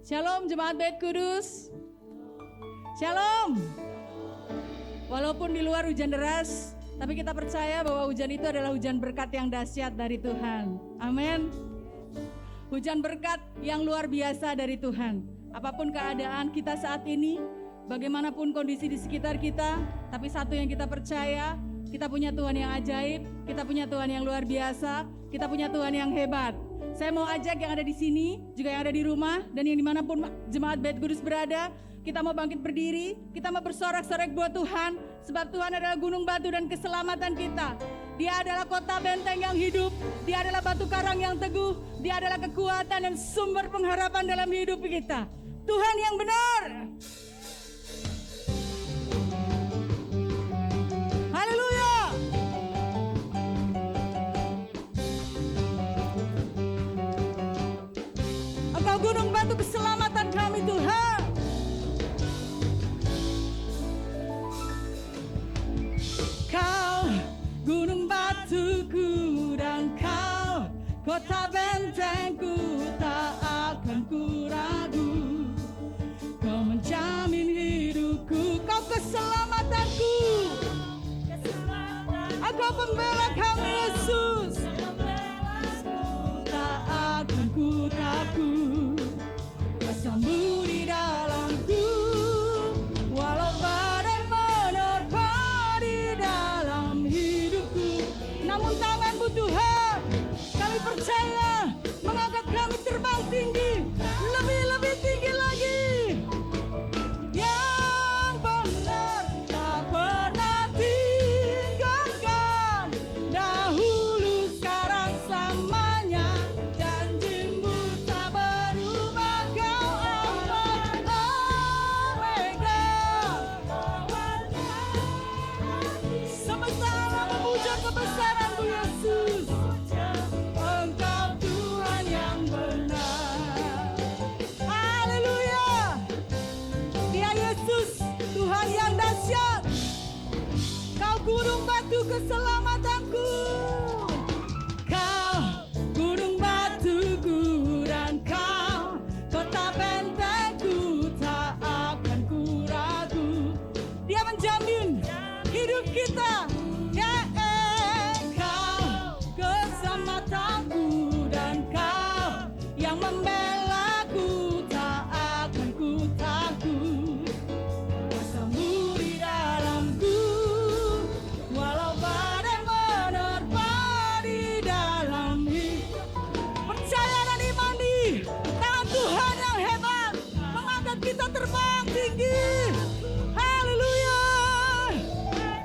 Shalom Jemaat Bait Kudus. Shalom. Walaupun di luar hujan deras, tapi kita percaya bahwa hujan itu adalah hujan berkat yang dahsyat dari Tuhan. Amin. Hujan berkat yang luar biasa dari Tuhan. Apapun keadaan kita saat ini, bagaimanapun kondisi di sekitar kita, tapi satu yang kita percaya, kita punya Tuhan yang ajaib, kita punya Tuhan yang luar biasa, kita punya Tuhan yang hebat. Saya mau ajak yang ada di sini, juga yang ada di rumah, dan yang dimanapun Jemaat Bait Kudus berada, kita mau bangkit berdiri, kita mau bersorak-sorai buat Tuhan, sebab Tuhan adalah gunung batu dan keselamatan kita. Dia adalah kota benteng yang hidup, Dia adalah batu karang yang teguh, Dia adalah kekuatan dan sumber pengharapan dalam hidup kita. Tuhan yang benar. Haleluya. Engkau gunung batu keselamatan kami Tuhan. Kau gunung batuku dan kau kota bentengku, tak akan ku ragu. Kau menjamin hidupku, kau keselamatanku. Engkau pembela kami Yesus, tak akan ku takut. Kuasamu di dalamku, walau badai menerpa di dalam hidupku. Namun tanganmu Tuhan, kami percaya mengangkat kami terbang tinggi, lebih tinggi lagi. Yang benar tak pernah tinggalkan, dahulu sekarang samanya, janjimu tak berubah. Kau Alfa Omega, semesta alam memuja kebesaran-Mu Yesus. Engkau Tuhan yang benar. Haleluya. Dia Yesus, Tuhan yang dahsyat. Kau gunung batu keselamatanku. Kau gunung batuku dan kau kota bentengku, tak akan ku ragu. Dia menjamin hidup kita. Ya Engkau keselamatanku dan kau yang membelaku, tak akan ku takut. Kuasamu di dalamku, walau badai menerpa di dalam hidup. Percaya dan imani, tangan Tuhan yang hebat mengangkat kita terbang tinggi. Haleluya.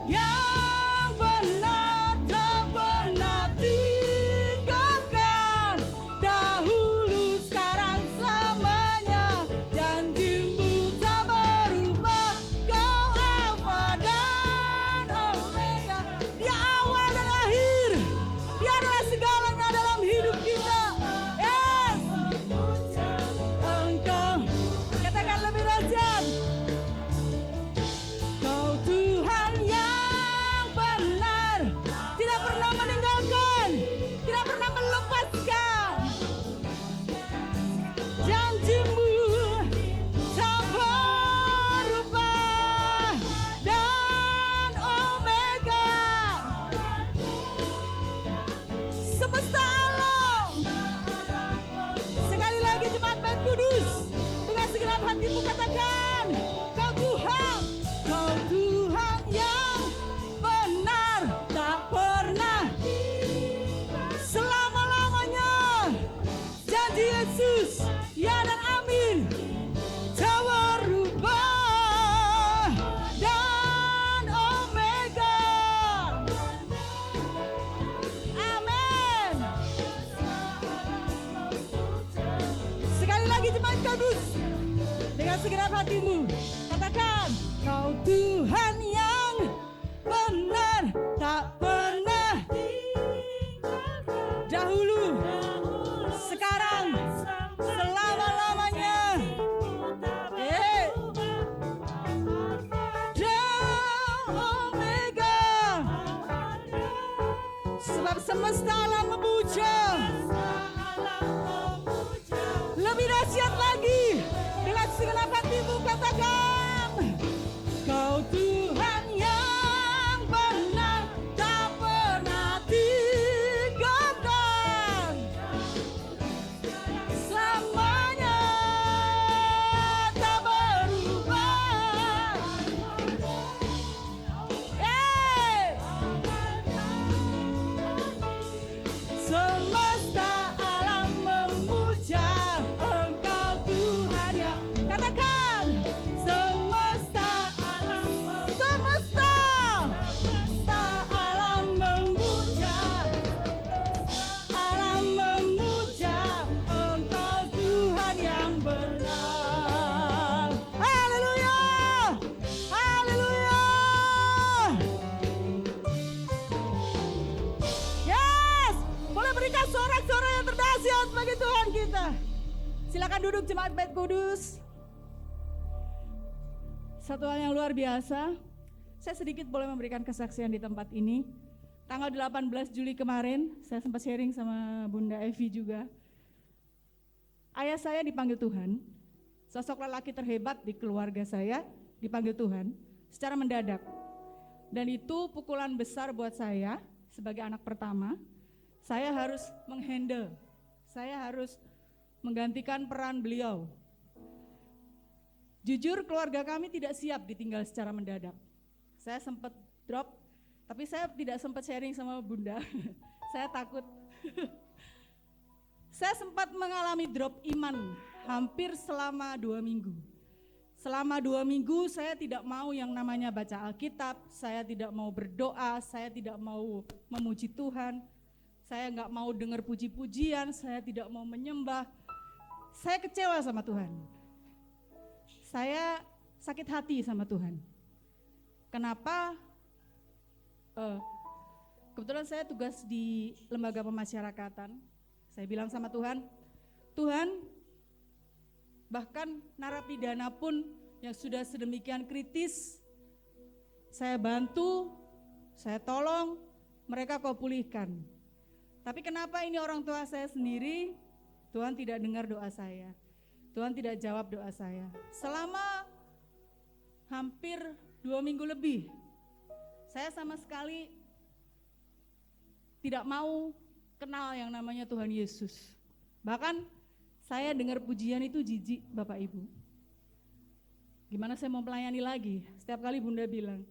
Yang benar tak pernah tinggalkan, dahulu sekarang selamanya, janjimu tak berubah. Kau Alfa dan Omega, Dia awal dan akhir, Dia adalah segalanya dalam hidup kita. Yes. Engkau, katakan lebih dahsyat. Kau Tuhan yang benar, tidak pernah meninggalkan, tidak pernah melepaskan. Janjimu tak berubah, dan Omega, semesta alam. Sekali lagi Jemaat Bait Kudus, dengan segenap hatimu katakan, Kau Tuhan, Kau Tuhan yang benar, tak pernah, selama-lamanya. Janji Yesus, ya dan amin, tak berubah, dan Omega. Amin. Sekali lagi Jemaat Kudus, dengan segenap hatimu katakan, Kau Tuhan yang benar, tak pernah, dahulu, sekarang, selama-lamanya. Dan Omega, sebab semesta alam memuja. Lebih dahsyat lagi, Silakan duduk jemaat Bait Kudus. Satu hal yang luar biasa, saya sedikit boleh memberikan kesaksian di tempat ini. Tanggal 18 Juli kemarin, saya sempat sharing sama Bunda Evi juga. Ayah saya dipanggil Tuhan, sosok lelaki terhebat di keluarga saya dipanggil Tuhan secara mendadak. Dan itu pukulan besar buat saya sebagai anak pertama. Saya harus menghandle, saya harus menggantikan peran beliau. Jujur keluarga kami tidak siap ditinggal secara mendadak. Saya sempat drop, tapi saya tidak sempat sharing sama Bunda. Saya takut. Saya sempat mengalami drop iman hampir selama 2 minggu. Selama 2 minggu saya tidak mau yang namanya baca Alkitab, saya tidak mau berdoa, saya tidak mau memuji Tuhan, saya nggak mau dengar puji-pujian, saya tidak mau menyembah. Saya kecewa sama Tuhan. Saya sakit hati sama Tuhan. Kenapa? Kebetulan saya tugas di lembaga pemasyarakatan. Saya bilang sama Tuhan, Tuhan, bahkan narapidana pun yang sudah sedemikian kritis, saya bantu, saya tolong, mereka kau pulihkan. Tapi kenapa ini orang tua saya sendiri, Tuhan tidak dengar doa saya. Tuhan tidak jawab doa saya. Selama hampir 2 minggu lebih, saya sama sekali tidak mau kenal yang namanya Tuhan Yesus. Bahkan saya dengar pujian itu jijik, Bapak Ibu. Gimana saya mau melayani lagi? Setiap kali Bunda bilang,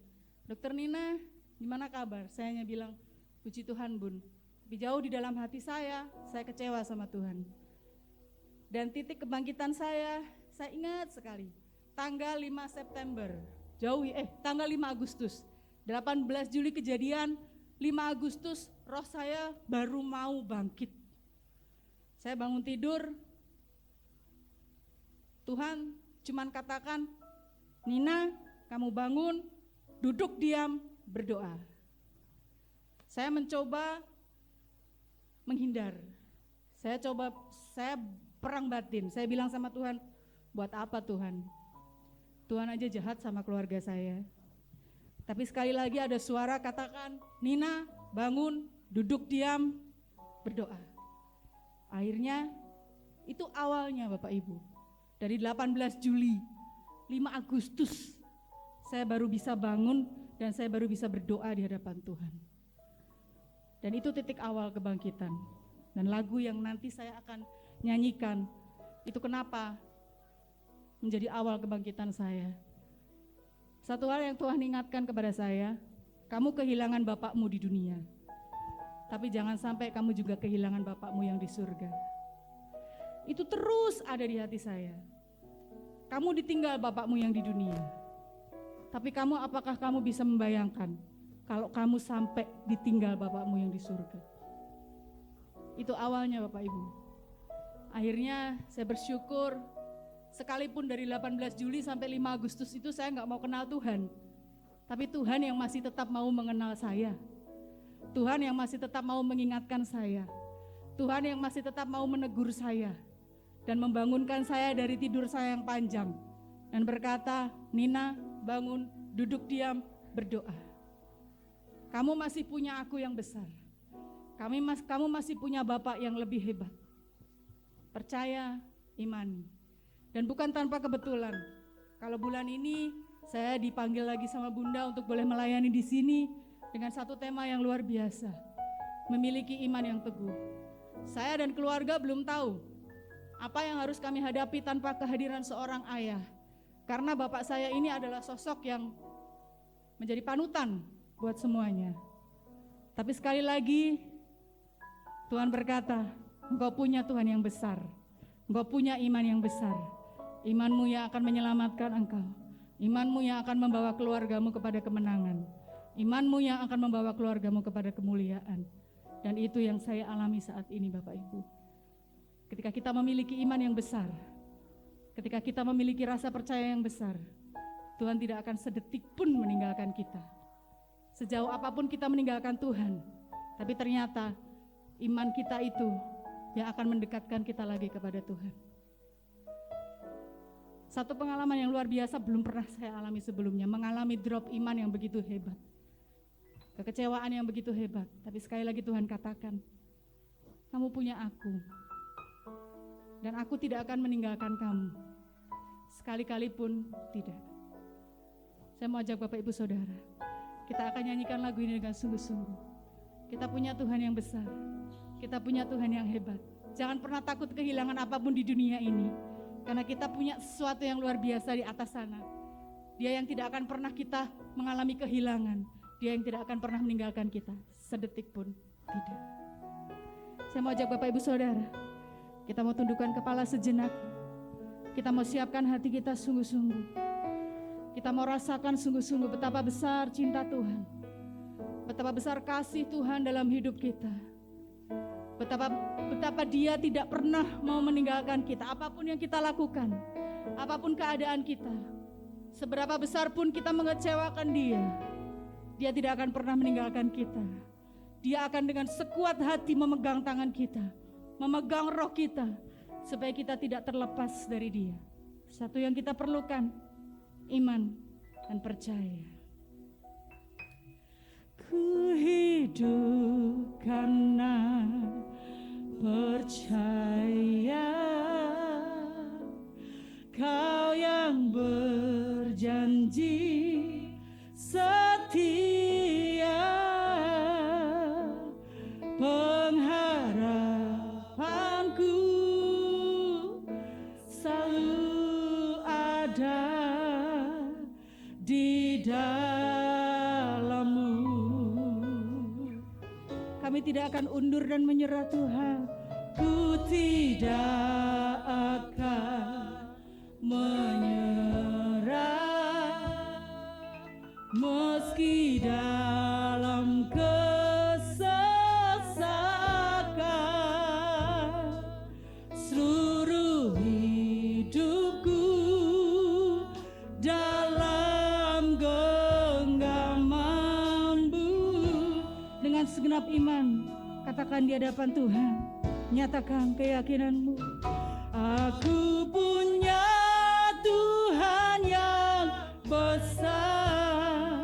Dokter Nina, gimana kabar? Saya hanya bilang, puji Tuhan Bun. Tapi jauh di dalam hati saya kecewa sama Tuhan. Dan titik kebangkitan saya ingat sekali. Tanggal 5 September, tanggal 5 Agustus. 18 Juli kejadian, 5 Agustus roh saya baru mau bangkit. Saya bangun tidur, Tuhan cuman katakan, Nina, kamu bangun, duduk diam, berdoa. Saya mencoba menghindar. Saya perang batin. Saya bilang sama Tuhan, buat apa Tuhan? Tuhan aja jahat sama keluarga saya. Tapi sekali lagi ada suara katakan, Nina, bangun, duduk diam, berdoa. Akhirnya itu awalnya Bapak Ibu. Dari 18 Juli, 5 Agustus, saya baru bisa bangun dan saya baru bisa berdoa di hadapan Tuhan. Dan itu titik awal kebangkitan. Dan lagu yang nanti saya akan nyanyikan, itu kenapa menjadi awal kebangkitan saya. Satu hal yang Tuhan ingatkan kepada saya, kamu kehilangan bapakmu di dunia, tapi jangan sampai kamu juga kehilangan bapakmu yang di surga. Itu terus ada di hati saya. Kamu ditinggal bapakmu yang di dunia, tapi apakah kamu bisa membayangkan kalau kamu sampai ditinggal bapakmu yang di surga? Itu awalnya Bapak Ibu. Akhirnya saya bersyukur, sekalipun dari 18 Juli sampai 5 Agustus itu saya nggak mau kenal Tuhan, tapi Tuhan yang masih tetap mau mengenal saya, Tuhan yang masih tetap mau mengingatkan saya, Tuhan yang masih tetap mau menegur saya dan membangunkan saya dari tidur saya yang panjang dan berkata, Nina, bangun, duduk diam, berdoa. Kamu masih punya aku yang besar. Kamu masih punya Bapak yang lebih hebat. Percaya, imani. Dan bukan tanpa kebetulan, kalau bulan ini saya dipanggil lagi sama Bunda untuk boleh melayani di sini dengan satu tema yang luar biasa, memiliki iman yang teguh. Saya dan keluarga belum tahu apa yang harus kami hadapi tanpa kehadiran seorang ayah, karena bapak saya ini adalah sosok yang menjadi panutan buat semuanya. Tapi sekali lagi Tuhan berkata, engkau punya Tuhan yang besar, engkau punya iman yang besar. Imanmu yang akan menyelamatkan engkau, imanmu yang akan membawa keluargamu kepada kemenangan, imanmu yang akan membawa keluargamu kepada kemuliaan. Dan itu yang saya alami saat ini Bapak Ibu. Ketika kita memiliki iman yang besar, ketika kita memiliki rasa percaya yang besar, Tuhan tidak akan sedetik pun meninggalkan kita. Sejauh apapun kita meninggalkan Tuhan, tapi ternyata iman kita itu yang akan mendekatkan kita lagi kepada Tuhan. Satu pengalaman yang luar biasa belum pernah saya alami sebelumnya, mengalami drop iman yang begitu hebat. Kekecewaan yang begitu hebat, tapi sekali lagi Tuhan katakan, kamu punya aku, dan aku tidak akan meninggalkan kamu, sekali-kali pun tidak. Saya mau ajak Bapak Ibu Saudara, kita akan nyanyikan lagu ini dengan sungguh-sungguh. Kita punya Tuhan yang besar, kita punya Tuhan yang hebat. Jangan pernah takut kehilangan apapun di dunia ini, karena kita punya sesuatu yang luar biasa di atas sana. Dia yang tidak akan pernah kita mengalami kehilangan. Dia yang tidak akan pernah meninggalkan kita, sedetik pun tidak. Saya mau ajak Bapak Ibu Saudara, kita mau tundukkan kepala sejenak. Kita mau siapkan hati kita sungguh-sungguh. Kita mau rasakan sungguh-sungguh betapa besar cinta Tuhan. Betapa besar kasih Tuhan dalam hidup kita. Betapa Dia tidak pernah mau meninggalkan kita. Apapun yang kita lakukan, apapun keadaan kita, seberapa besar pun kita mengecewakan Dia, Dia tidak akan pernah meninggalkan kita. Dia akan dengan sekuat hati memegang tangan kita, memegang roh kita, supaya kita tidak terlepas dari Dia. Satu yang kita perlukan, iman dan percaya. Ku hidup karena percaya, Kau yang berjanji setia, pengharapanku selalu ada di dalam-Mu. Kami tidak akan undur dan menyerah Tuhan. Ku tidak akan menyerah, meski dalam kesesakan. Seluruh hidupku dalam genggaman-Mu. Dengan segenap iman, katakan di hadapan Tuhan, nyatakan keyakinanmu. Aku punya Tuhan yang besar,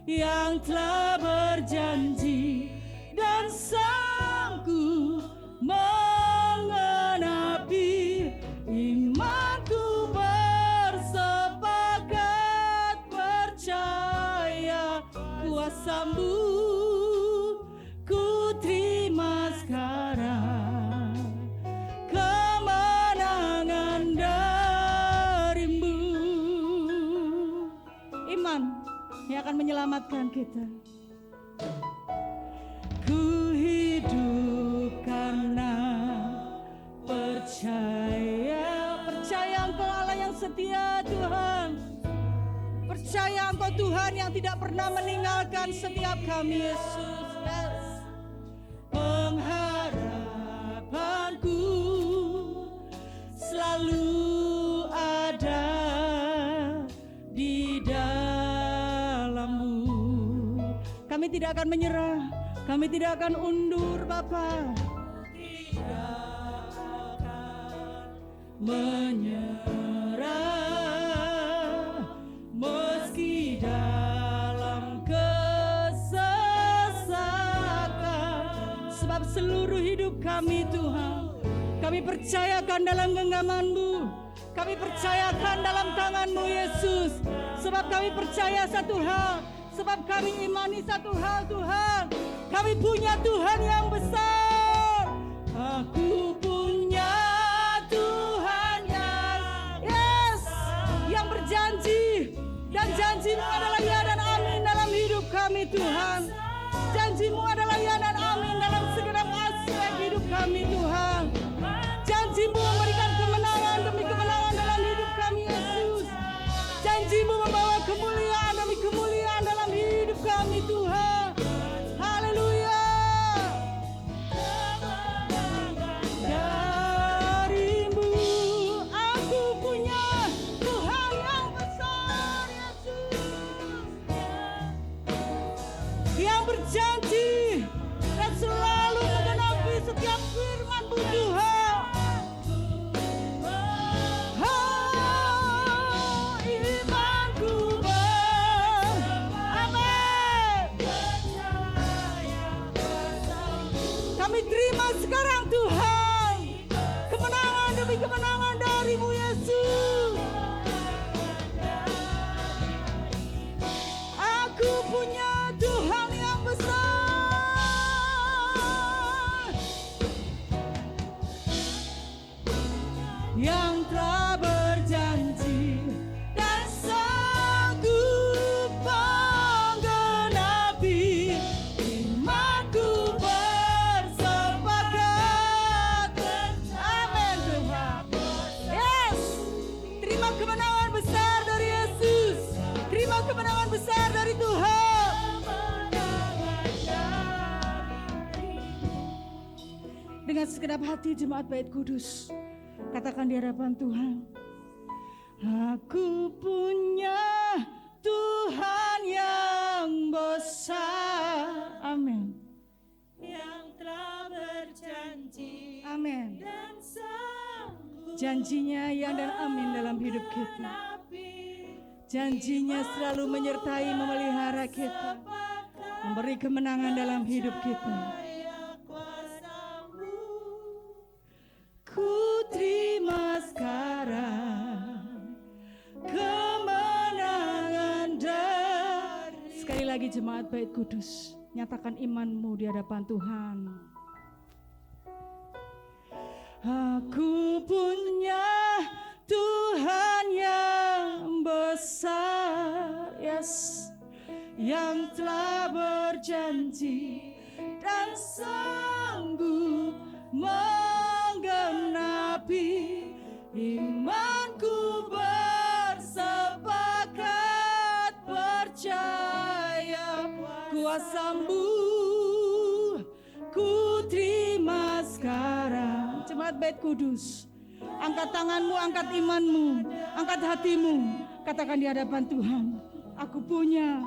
yang telah berjanji dan sanggup mengenapi. Imanku bersepakat percaya kuasa-Mu. Ku terima sekarang kemenangan dari-Mu. Iman yang akan menyelamatkan kita. Ku hidup karena percaya. Percaya Engkau Allah yang setia Tuhan. Percaya Engkau Tuhan yang tidak pernah meninggalkan setiap kami Yesus. Yes. Pengharapanku selalu ada di dalam-Mu. Kami tidak akan menyerah, kami tidak akan undur Bapa. Tidak akan menyerah, meski dalam kesesakan. Sebab seluruh hidup kami Tuhan, kami percayakan dalam genggaman-Mu. Kami percayakan dalam tangan-Mu Yesus. Sebab kami percaya satu hal, sebab kami imani satu hal Tuhan, kami punya Tuhan yang besar. Aku punya Tuhan yang yang berjanji, dan janji-Mu adalah ya dan amin dalam hidup kami Tuhan. Janji-Mu adalah ya dan amin dalam segenap aspek hidup kami Tuhan. Janji-Mu memberikan kemenangan demi kemenangan dalam hidup kami Yesus. Janji-Mu membawa kemuliaan demi kemuliaan dalam hidup kami Tuhan. Haleluya. Dari-Mu aku punya Tuhan yang besar Yesus, yang berjanji dan selalu menggenapi setiap firman-Mu Tuhan. dengan segenap hati jemaat Bait Kudus. Katakan di hadapan Tuhan. Aku punya Tuhan yang besar. Amin. Yang telah berjanji. Amin. Dan sanggup Janjinya ya dan amin dalam hidup kita. Janjinya selalu menyertai, memelihara kita, memberi kemenangan dalam hidup kita. Ku terima sekarang kemenangan dari. Sekali lagi jemaat Bait Kudus, nyatakan imanmu di hadapan Tuhan. Aku punya Tuhan yang besar, yes, yang telah berjanji dan sanggup menggenapi imanku, bersepakat percaya kuasa-Mu ku terima sekarang. Jemaat Bait Kudus, angkat tanganmu, angkat imanmu, angkat hatimu, katakan di hadapan Tuhan. Aku punya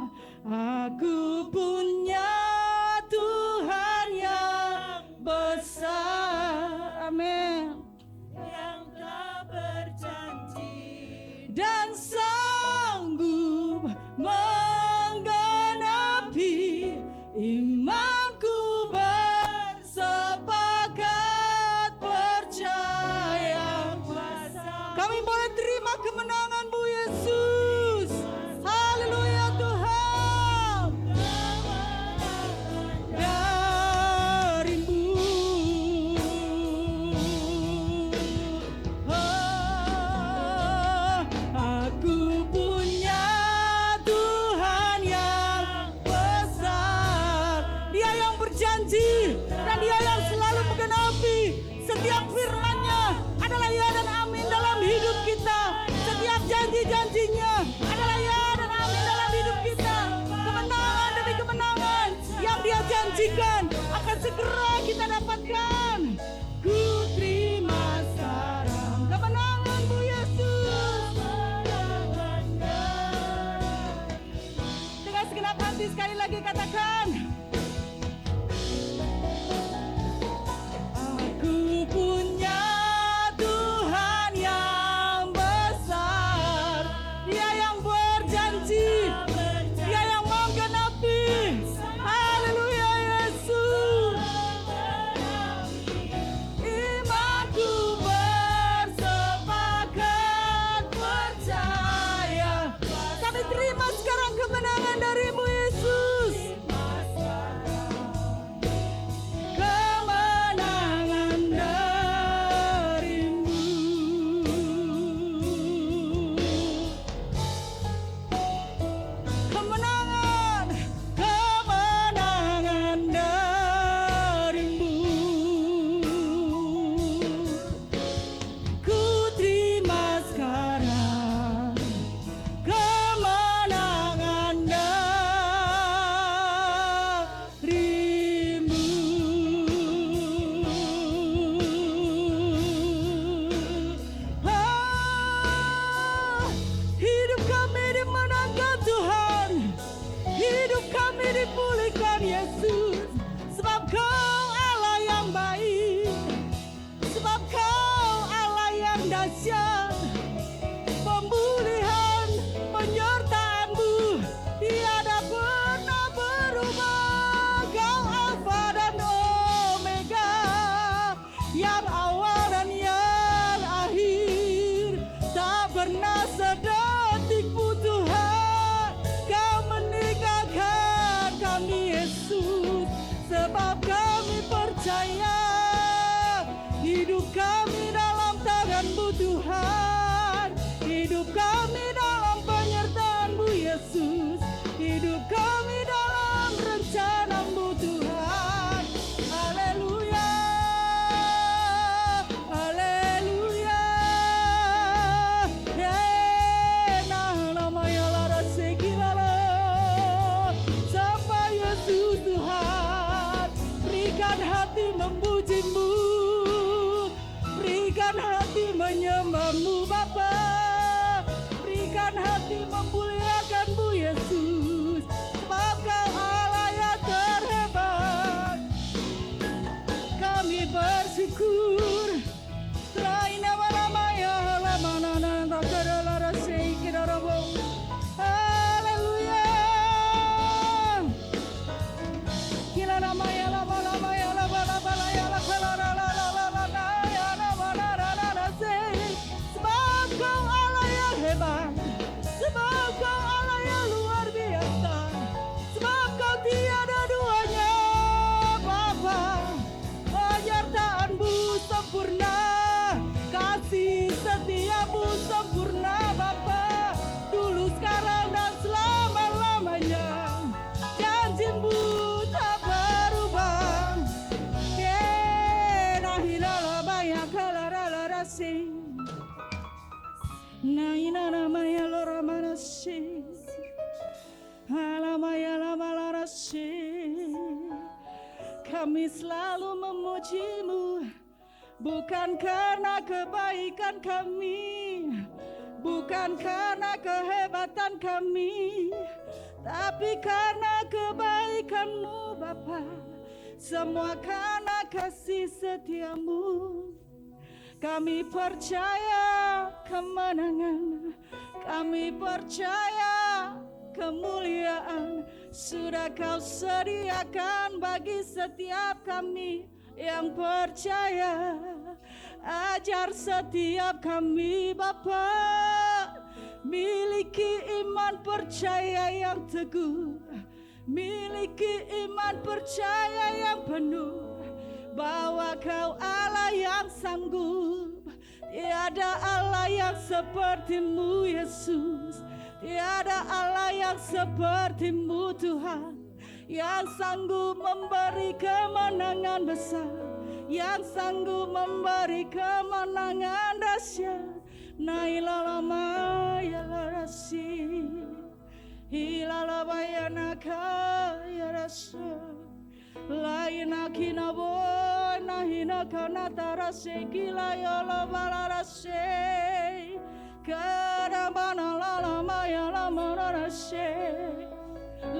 Tuhan yang besar. Amin. Yang telah berjanji Dan sanggup menggenapi imanku, bersepakat percaya. Kami boleh terima kemenangan-Mu Yesus. Haleluya Tuhan. Dari-Mu. Aku punya Tuhan yang besar. Dia yang berjanji dan Dia yang selalu menggenapi setiap firman-Nya. Adalah ya dan amin dalam hidup kita. Setiap janji-janjinya adalah ya dan amin dalam hidup kita. Kemenangan demi kemenangan yang Dia janjikan akan segera kita dapatkan. Ku terima sekarang kemenangan-Mu Yesus. Dengan segenap hati sekali lagi katakan. Aku punya Tuhan yang besar. Dia yang berjanji, Dia yang menggenapi. Haleluya Yesus. Imanku bersepakat percaya. Kami terima sekarang kemenangan dari-Mu Yesus. Kemenangan dari-Mu. Kemenangan, kemenangan dari-Mu. Ku terima sekarang kemenangan dari-Mu. kami selalu memuji-Mu, bukan karena kebaikan kami, bukan karena kehebatan kami, tapi karena kebaikan-Mu Bapa. Semua karena kasih setia-Mu. Kami percaya kemenangan, kami percaya kemuliaan sudah Kau sediakan bagi setiap kami yang percaya. Ajar setiap kami Bapa miliki iman percaya yang teguh, miliki iman percaya yang penuh bahwa Kau Allah yang sanggup. Tiada Allah yang seperti-Mu Yesus, tiada Allah yang seperti-Mu Tuhan, yang sanggup memberi kemenangan besar, yang sanggup memberi kemenangan dahsyat. Nailalama ya larasi, hilalabaya ya rasa. Laina kina boy nahina kana tarase kila yolo balarase karabana la maya la marase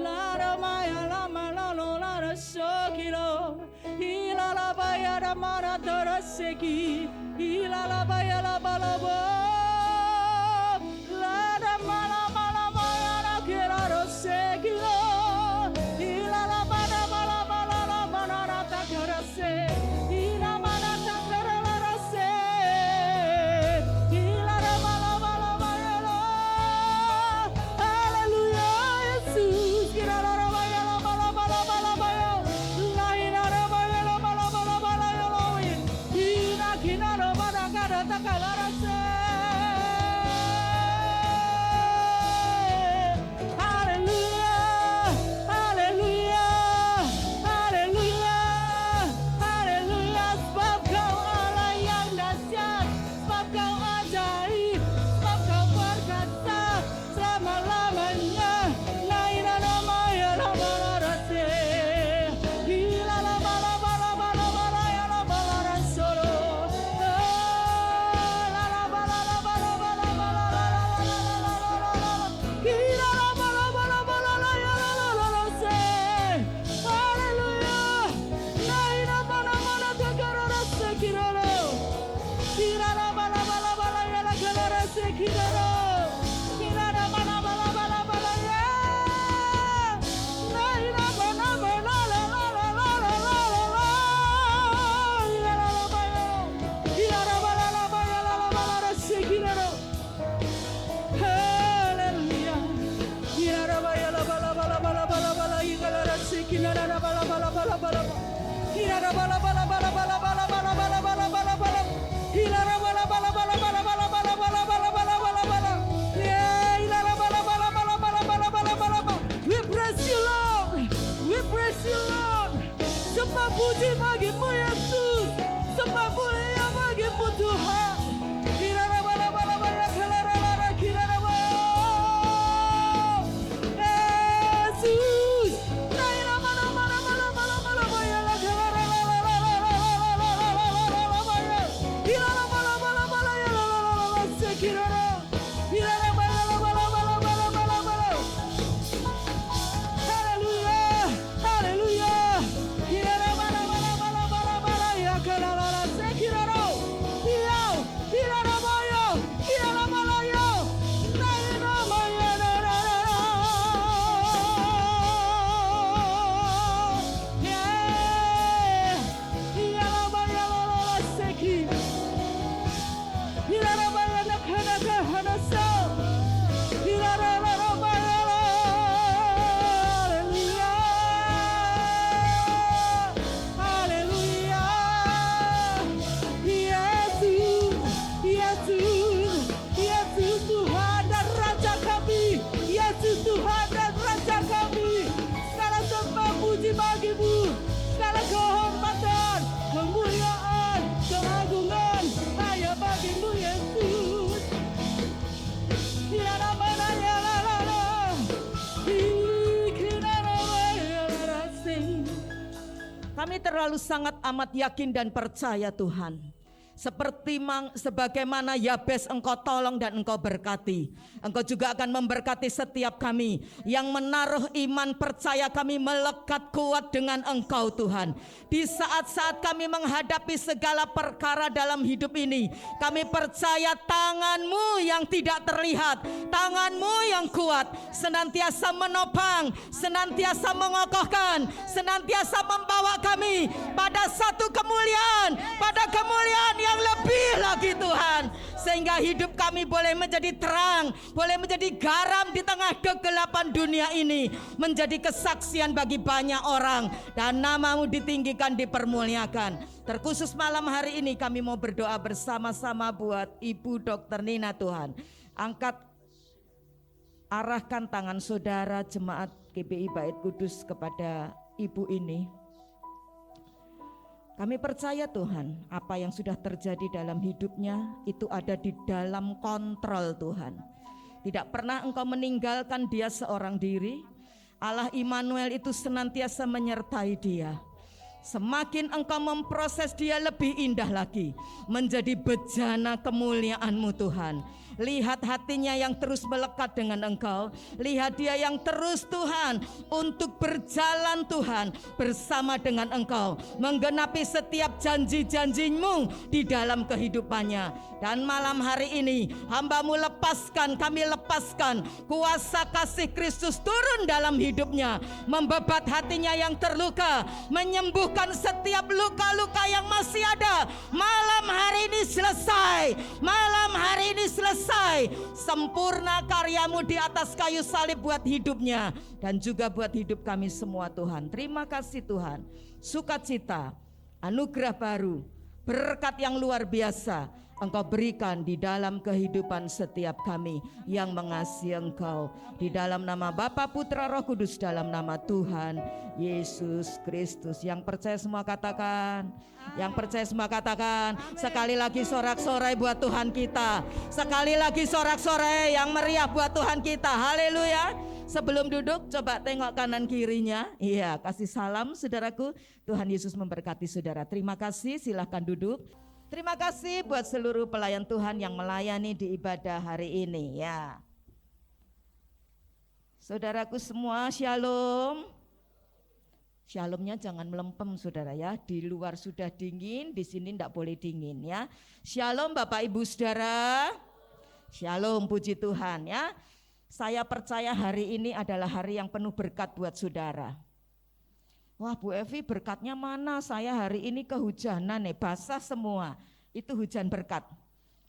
la maya la malalo la raso kilo ila la baya la mara tarase ki ila la baya la balabo la mala mala maya la kira rose kilo ila la puji bagi-Mu Yesus, sembah mulia bagi-Mu Tuhan. Yesus, haleluya, haleluya. Kami terlalu sangat amat yakin dan percaya Tuhan. Sebagaimana Yabes Engkau tolong dan Engkau berkati, Engkau juga akan memberkati setiap kami yang menaruh iman percaya kami melekat kuat dengan Engkau Tuhan. Di saat-saat kami menghadapi segala perkara dalam hidup ini, kami percaya tangan-Mu yang tidak terlihat, tangan-Mu yang kuat senantiasa menopang, senantiasa mengokohkan, senantiasa membawa kami pada satu kemuliaan, pada kemuliaan yang lebih lagi Tuhan, sehingga hidup kami boleh menjadi terang, boleh menjadi garam di tengah kegelapan dunia ini, menjadi kesaksian bagi banyak orang, dan nama-Mu ditinggikan, dipermuliakan. Terkhusus malam hari ini kami mau berdoa bersama-sama buat Ibu Dr. Nina Tuhan. Arahkan tangan saudara jemaat GBI Bait Kudus kepada Ibu ini. Kami percaya Tuhan, apa yang sudah terjadi dalam hidupnya itu ada di dalam kontrol Tuhan. Tidak pernah Engkau meninggalkan dia seorang diri. Allah Immanuel itu senantiasa menyertai dia. Semakin Engkau memproses dia lebih indah lagi, menjadi bejana kemuliaan-Mu Tuhan. Lihat hatinya yang terus melekat dengan Engkau. Lihat dia yang terus Tuhan untuk berjalan Tuhan bersama dengan Engkau, menggenapi setiap janji-janji-Mu di dalam kehidupannya. Dan malam hari ini hamba-Mu lepaskan, kami lepaskan kuasa kasih Kristus turun dalam hidupnya, membebat hatinya yang terluka, menyembuhkan setiap luka-luka yang masih ada. Malam hari ini selesai, malam hari ini selesai. Sempurna karya-Mu di atas kayu salib buat hidupnya dan juga buat hidup kami semua Tuhan. Terima kasih Tuhan. Sukacita, anugerah baru, berkat yang luar biasa Engkau berikan di dalam kehidupan setiap kami yang mengasihi Engkau. Di dalam nama Bapa, Putra, Roh Kudus, dalam nama Tuhan Yesus Kristus. Yang percaya semua katakan. Yang percaya semua katakan. Sekali lagi sorak-sorai buat Tuhan kita. Sekali lagi sorak-sorai yang meriah buat Tuhan kita. Haleluya. Sebelum duduk coba tengok kanan kirinya. Iya, kasih salam saudaraku. Tuhan Yesus memberkati saudara. Terima kasih, silahkan duduk. Terima kasih buat seluruh pelayan Tuhan yang melayani di ibadah hari ini ya. Saudaraku semua, shalom. Shalomnya jangan melempem saudara ya. Di luar sudah dingin, di sini tidak boleh dingin ya. Shalom Bapak Ibu Saudara. Shalom, puji Tuhan ya. Saya percaya hari ini adalah hari yang penuh berkat buat saudara. Wah Bu Evi, berkatnya mana? Saya hari ini kehujanan nih, basah semua. Itu hujan berkat.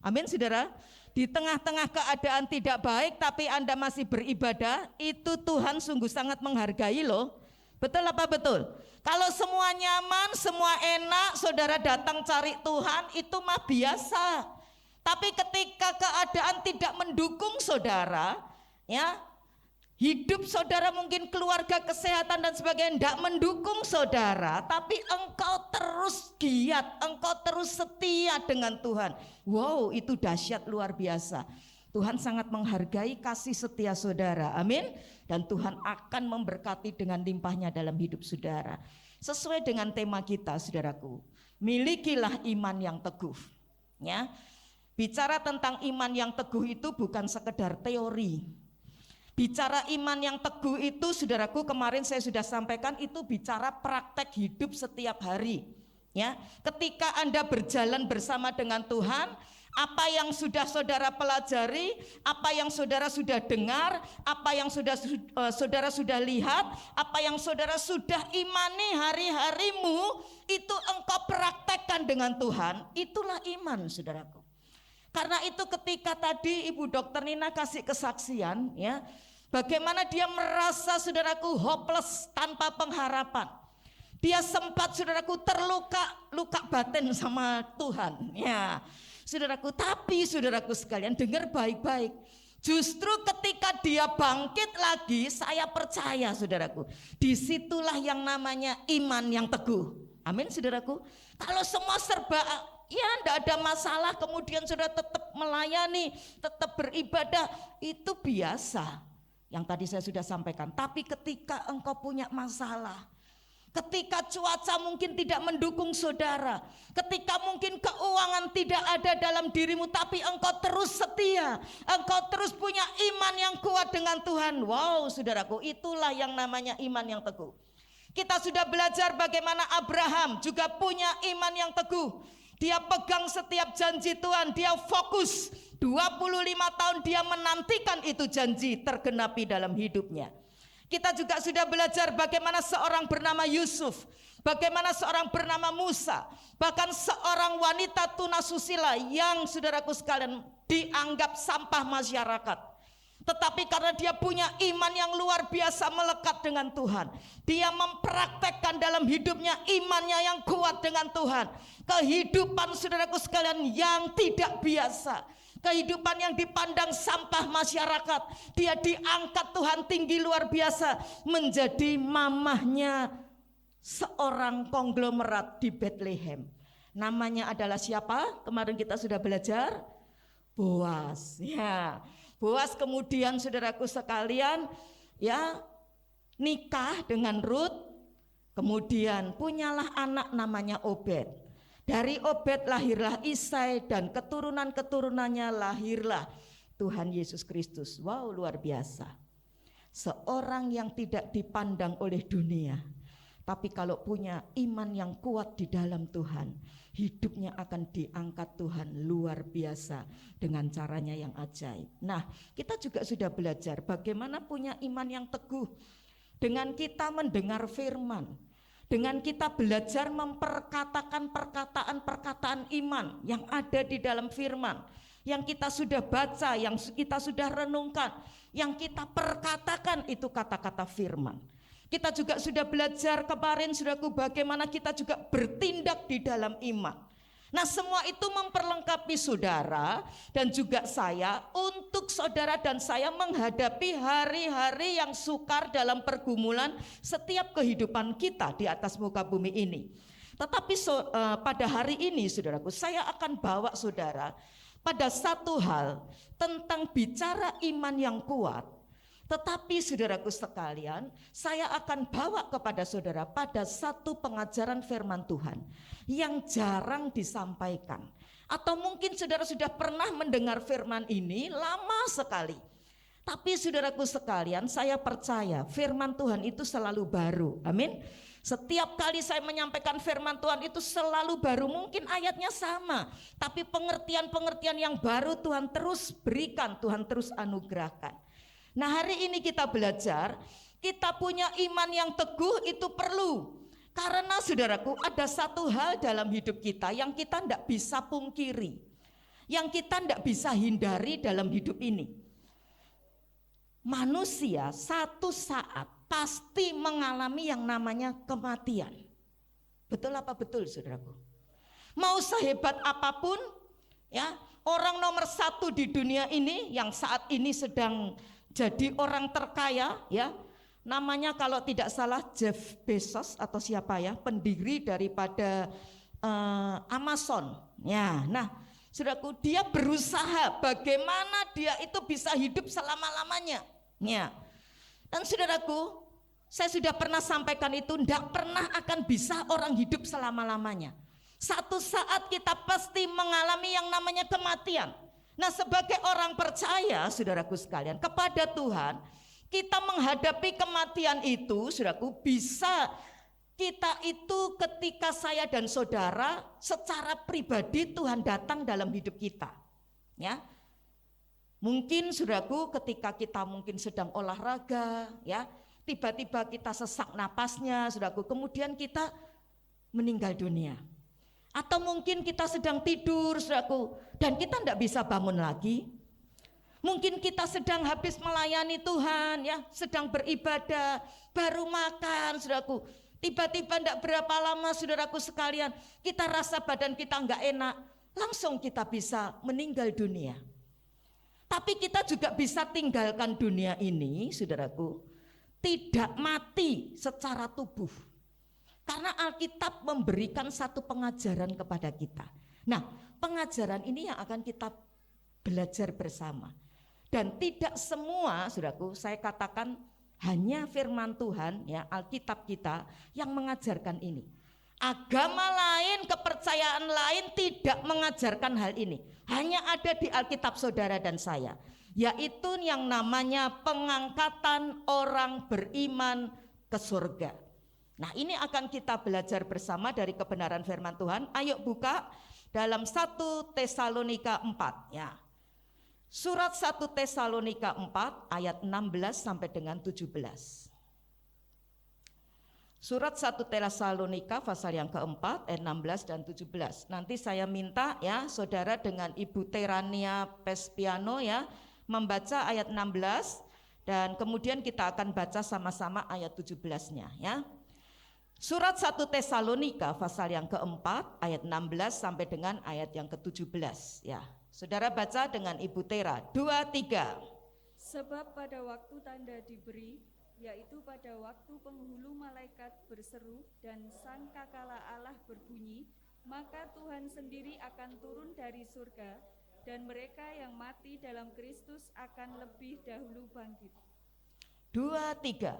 Amin saudara. Di tengah-tengah keadaan tidak baik tapi Anda masih beribadah, itu Tuhan sungguh sangat menghargai loh. Betul apa betul? Kalau semua nyaman, semua enak, saudara datang cari Tuhan, itu mah biasa. Tapi ketika keadaan tidak mendukung saudara, ya, hidup saudara mungkin keluarga, kesehatan dan sebagainya tidak mendukung saudara, tapi engkau terus giat, engkau terus setia dengan Tuhan. Wow, itu dahsyat luar biasa. Tuhan sangat menghargai kasih setia saudara, amin. Dan Tuhan akan memberkati dengan limpahnya dalam hidup saudara. Sesuai dengan tema kita saudaraku, milikilah iman yang teguh. Ya, bicara tentang iman yang teguh itu bukan sekedar teori. Bicara iman yang teguh itu saudaraku, kemarin saya sudah sampaikan, itu bicara praktek hidup setiap hari. Ya, ketika Anda berjalan bersama dengan Tuhan, apa yang sudah saudara pelajari, apa yang saudara sudah dengar, apa yang saudara sudah lihat, apa yang saudara sudah imani hari-harimu, itu engkau praktekkan dengan Tuhan, itulah iman saudaraku. Karena itu ketika tadi Ibu Dr. Nina kasih kesaksian ya, bagaimana dia merasa saudaraku hopeless, tanpa pengharapan. Dia sempat saudaraku luka batin sama Tuhan ya. Saudaraku, tapi saudaraku sekalian dengar baik-baik. Justru ketika dia bangkit lagi, saya percaya saudaraku, disitulah yang namanya iman yang teguh. Amin saudaraku. Kalau semua serba ya tidak ada masalah, kemudian saudara tetap melayani, tetap beribadah, itu biasa. Yang tadi saya sudah sampaikan. Tapi ketika engkau punya masalah, ketika cuaca mungkin tidak mendukung saudara, ketika mungkin keuangan tidak ada dalam dirimu, tapi engkau terus setia, engkau terus punya iman yang kuat dengan Tuhan. Wow, saudaraku, itulah yang namanya iman yang teguh. Kita sudah belajar bagaimana Abraham juga punya iman yang teguh. Dia pegang setiap janji Tuhan, dia fokus 25 tahun dia menantikan itu janji tergenapi dalam hidupnya. Kita juga sudah belajar bagaimana seorang bernama Yusuf, bagaimana seorang bernama Musa, bahkan seorang wanita tunasusila yang saudaraku sekalian dianggap sampah masyarakat. Tetapi karena dia punya iman yang luar biasa melekat dengan Tuhan, dia mempraktekkan dalam hidupnya imannya yang kuat dengan Tuhan. Kehidupan saudaraku sekalian yang tidak biasa, kehidupan yang dipandang sampah masyarakat, dia diangkat Tuhan tinggi luar biasa menjadi mamahnya seorang konglomerat di Bethlehem. Namanya adalah siapa? Kemarin kita sudah belajar, Boas. Ya, Boas kemudian saudaraku sekalian ya nikah dengan Ruth, kemudian punyalah anak namanya Obed. Dari Obed lahirlah Isai dan keturunan-keturunannya lahirlah Tuhan Yesus Kristus. Wow, luar biasa. Seorang yang tidak dipandang oleh dunia, tapi kalau punya iman yang kuat di dalam Tuhan, hidupnya akan diangkat Tuhan luar biasa dengan caranya yang ajaib. Nah, kita juga sudah belajar bagaimana punya iman yang teguh dengan kita mendengar firman, dengan kita belajar memperkatakan perkataan-perkataan iman yang ada di dalam firman, yang kita sudah baca, yang kita sudah renungkan, yang kita perkatakan itu kata-kata firman. Kita juga sudah belajar kemarin saudaraku bagaimana kita juga bertindak di dalam iman. Nah, semua itu memperlengkapi saudara dan juga saya untuk saudara dan saya menghadapi hari-hari yang sukar dalam pergumulan setiap kehidupan kita di atas muka bumi ini. Tetapi pada hari ini saudaraku, saya akan bawa saudara pada satu hal tentang bicara iman yang kuat. Tetapi saudaraku sekalian, saya akan bawa kepada saudara pada satu pengajaran firman Tuhan yang jarang disampaikan. Atau mungkin saudara sudah pernah mendengar firman ini lama sekali. Tapi saudaraku sekalian, saya percaya firman Tuhan itu selalu baru. Amin. Setiap kali saya menyampaikan firman Tuhan itu selalu baru. Mungkin ayatnya sama, tapi pengertian-pengertian yang baru Tuhan terus berikan, Tuhan terus anugerahkan. Nah, hari ini kita belajar, kita punya iman yang teguh itu perlu. Karena saudaraku, ada satu hal dalam hidup kita yang kita tidak bisa pungkiri, yang kita tidak bisa hindari dalam hidup ini. Manusia satu saat pasti mengalami yang namanya kematian. Betul apa betul saudaraku? Mau sehebat apapun, ya, orang nomor satu di dunia ini yang saat ini sedang jadi orang terkaya, ya, namanya kalau tidak salah Jeff Bezos atau siapa ya, pendiri daripada Amazon. Ya, nah, saudaraku, dia berusaha bagaimana dia itu bisa hidup selama-lamanya. Ya, dan saudaraku, saya sudah pernah sampaikan itu, tidak pernah akan bisa orang hidup selama-lamanya. Satu saat kita pasti mengalami yang namanya kematian. Nah, sebagai orang percaya, saudaraku sekalian, kepada Tuhan, kita menghadapi kematian itu, saudaraku, bisa kita itu ketika saya dan saudara secara pribadi Tuhan datang dalam hidup kita. Ya, mungkin saudaraku ketika kita mungkin sedang olahraga, ya, tiba-tiba kita sesak napasnya, saudaraku, kemudian kita meninggal dunia. Atau mungkin kita sedang tidur, saudaraku, dan kita tidak bisa bangun lagi. Mungkin kita sedang habis melayani Tuhan, ya, sedang beribadah, baru makan, saudaraku. Tiba-tiba tidak berapa lama, saudaraku sekalian, kita rasa badan kita enggak enak, langsung kita bisa meninggal dunia. Tapi kita juga bisa tinggalkan dunia ini, saudaraku, tidak mati secara tubuh. Karena Alkitab memberikan satu pengajaran kepada kita. Nah, pengajaran ini yang akan kita belajar bersama. Dan tidak semua, saudaraku, saya katakan Hanya firman Tuhan, ya, Alkitab kita yang mengajarkan ini. Agama lain, kepercayaan lain tidak mengajarkan hal ini. Hanya ada di Alkitab saudara dan saya, yaitu yang namanya pengangkatan orang beriman ke surga. Nah, ini akan kita belajar bersama dari kebenaran firman Tuhan. Ayo buka dalam 1 Tesalonika 4, ya. Surat 1 Tesalonika 4 ayat 16 sampai dengan 17. Surat 1 Tesalonika pasal yang keempat ayat 16 dan 17. Nanti saya minta, ya, saudara dengan Ibu Terania Pespiano, ya, membaca ayat 16 dan kemudian kita akan baca sama-sama ayat 17-nya, ya. Surat 1 Tesalonika pasal yang keempat ayat 16 sampai dengan ayat yang ke-17, ya. Saudara baca dengan Ibu Tera. 2, 3. Sebab pada waktu tanda diberi, yaitu pada waktu penghulu malaikat berseru dan sangkakala Allah berbunyi, maka Tuhan sendiri akan turun dari surga, dan mereka yang mati dalam Kristus akan lebih dahulu bangkit. 2, 3.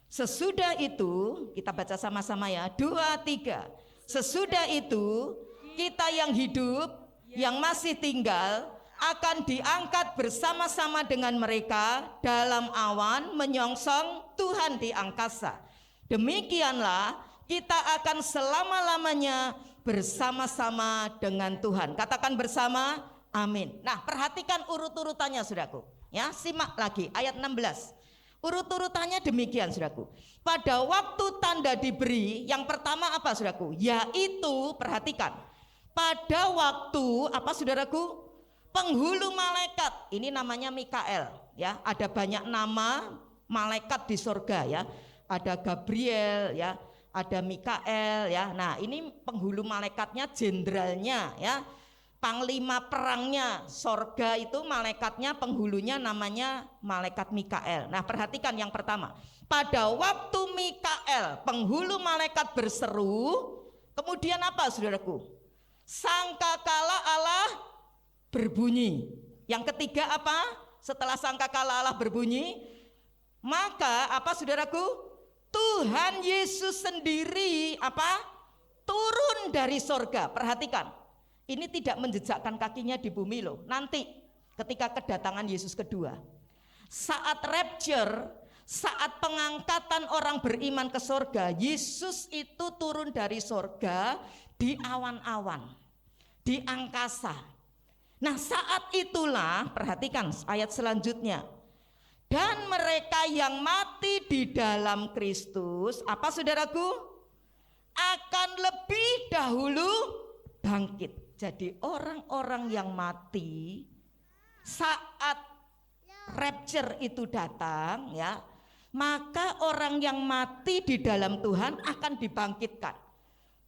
Sesudah itu, kita baca sama-sama, ya. 2, 3. Sesudah itu, kita yang hidup, yang masih tinggal, akan diangkat bersama-sama dengan mereka dalam awan menyongsong Tuhan di angkasa. Demikianlah kita akan selama-lamanya bersama-sama dengan Tuhan. Katakan bersama, amin. Nah, perhatikan urut-urutannya, saudaraku. Ya, simak lagi ayat 16. Urut-urutannya demikian, saudaraku. Pada waktu tanda diberi, yang pertama apa, saudaraku? Yaitu, perhatikan, pada waktu apa, saudaraku? Penghulu malaikat, ini namanya Mikael, ya. Ada banyak nama malaikat di surga, ya. Ada Gabriel, ya. Ada Mikael, ya. Nah, ini penghulu malaikatnya, jenderalnya, ya. Panglima perangnya surga itu malaikatnya, penghulunya namanya malaikat Mikael. Nah, perhatikan yang pertama. Pada waktu Mikael, penghulu malaikat berseru, kemudian apa, saudaraku? Sangkakala Allah berbunyi. Yang ketiga apa? Setelah sangkakala Allah berbunyi, maka apa, saudaraku? Tuhan Yesus sendiri apa? Turun dari sorga. Perhatikan, ini tidak menjejakkan kakinya di bumi loh. Nanti ketika kedatangan Yesus kedua, saat rapture, saat pengangkatan orang beriman ke sorga, Yesus itu turun dari sorga di awan-awan, di angkasa. Nah, saat itulah, perhatikan ayat selanjutnya. Dan mereka yang mati di dalam Kristus, apa, saudaraku? Akan lebih dahulu bangkit. Jadi orang-orang yang mati saat rapture itu datang, ya, maka orang yang mati di dalam Tuhan akan dibangkitkan.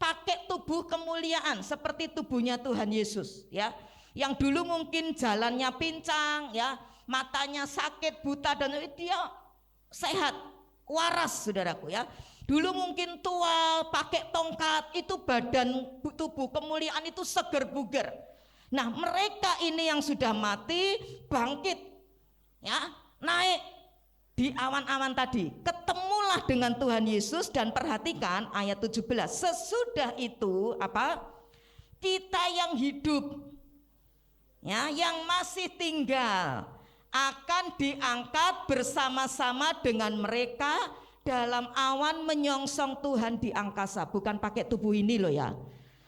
Pakai tubuh kemuliaan seperti tubuhnya Tuhan Yesus, ya. Yang dulu mungkin jalannya pincang, ya, matanya sakit, buta, dan dia sehat, waras, saudaraku, ya. Dulu mungkin tua, pakai tongkat, itu badan tubuh kemuliaan itu seger buger. Nah, mereka ini yang sudah mati bangkit, ya, naik di awan-awan tadi, ketemulah dengan Tuhan Yesus. Dan perhatikan ayat 17. Sesudah itu apa? Kita yang hidup, ya, yang masih tinggal akan diangkat bersama-sama dengan mereka dalam awan menyongsong Tuhan di angkasa. Bukan pakai tubuh ini loh, ya.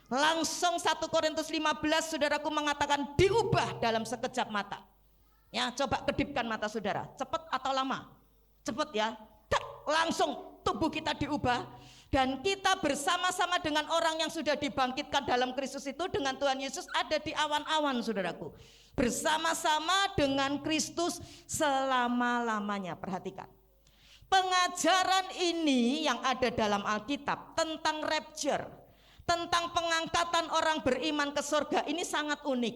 Langsung 1 Korintus 15 saudaraku mengatakan diubah dalam sekejap mata. Ya, coba kedipkan mata saudara, cepat atau lama? Cepat, ya. Langsung tubuh kita diubah dan kita bersama-sama dengan orang yang sudah dibangkitkan dalam Kristus itu, dengan Tuhan Yesus, ada di awan-awan, saudaraku. Bersama-sama dengan Kristus selama-lamanya. Perhatikan. Pengajaran ini yang ada dalam Alkitab tentang rapture, tentang pengangkatan orang beriman ke surga, ini sangat unik.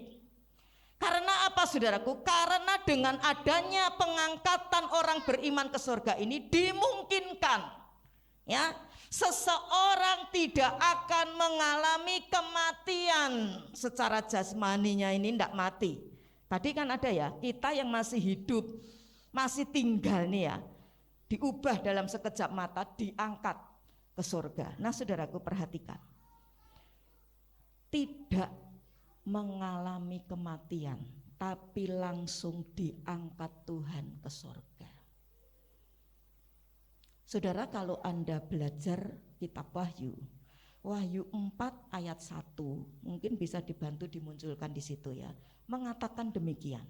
Karena apa, saudaraku? Karena dengan adanya pengangkatan orang beriman ke surga ini dimungkinkan, ya, seseorang tidak akan mengalami kematian secara jasmaninya, ini tidak mati. Tadi kan ada, ya, kita yang masih hidup, masih tinggal nih, ya, diubah dalam sekejap mata, diangkat ke surga. Nah saudaraku perhatikan, tidak mengalami kematian, tapi langsung diangkat Tuhan ke surga. Saudara, kalau Anda belajar kitab Wahyu 4 ayat 1, mungkin bisa dibantu dimunculkan di situ ya, mengatakan demikian.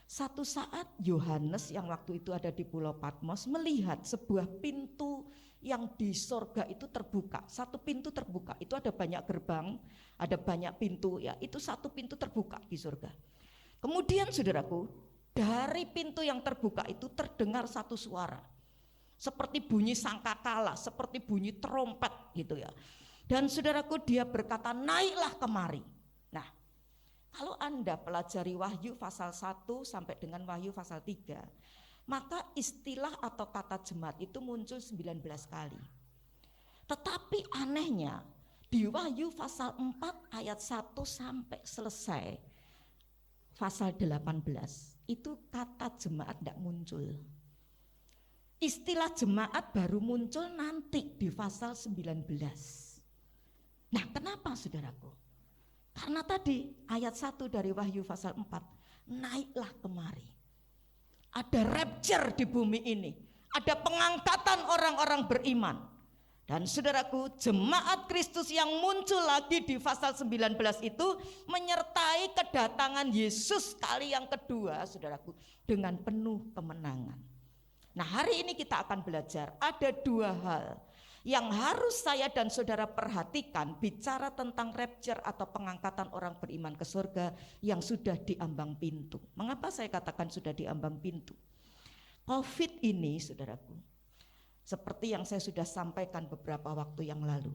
Satu saat Yohanes yang waktu itu ada di Pulau Patmos melihat sebuah pintu yang di surga itu terbuka. Satu pintu terbuka, itu ada banyak gerbang, ada banyak pintu ya, itu satu pintu terbuka di surga. Kemudian saudaraku, dari pintu yang terbuka itu terdengar satu suara, seperti bunyi sangkakala, seperti bunyi trompet gitu ya. Dan saudaraku, dia berkata, naiklah kemari. Nah, kalau Anda pelajari Wahyu pasal 1 sampai dengan Wahyu pasal 3, maka istilah atau kata jemaat itu muncul 19 kali. Tetapi anehnya, di Wahyu pasal 4 ayat 1 sampai selesai pasal 18, itu kata jemaat tidak muncul. Istilah jemaat baru muncul nanti di pasal 19. Nah, kenapa saudaraku? Karena tadi ayat 1 dari Wahyu pasal 4, naiklah kemari. Ada rapture di bumi ini, ada pengangkatan orang-orang beriman. Dan saudaraku, jemaat Kristus yang muncul lagi di pasal 19 itu menyertai kedatangan Yesus kali yang kedua, saudaraku, dengan penuh kemenangan. Nah, hari ini kita akan belajar ada dua hal yang harus saya dan saudara perhatikan bicara tentang rapture atau pengangkatan orang beriman ke surga yang sudah diambang pintu. Mengapa saya katakan sudah diambang pintu? COVID ini saudaraku, seperti yang saya sudah sampaikan beberapa waktu yang lalu,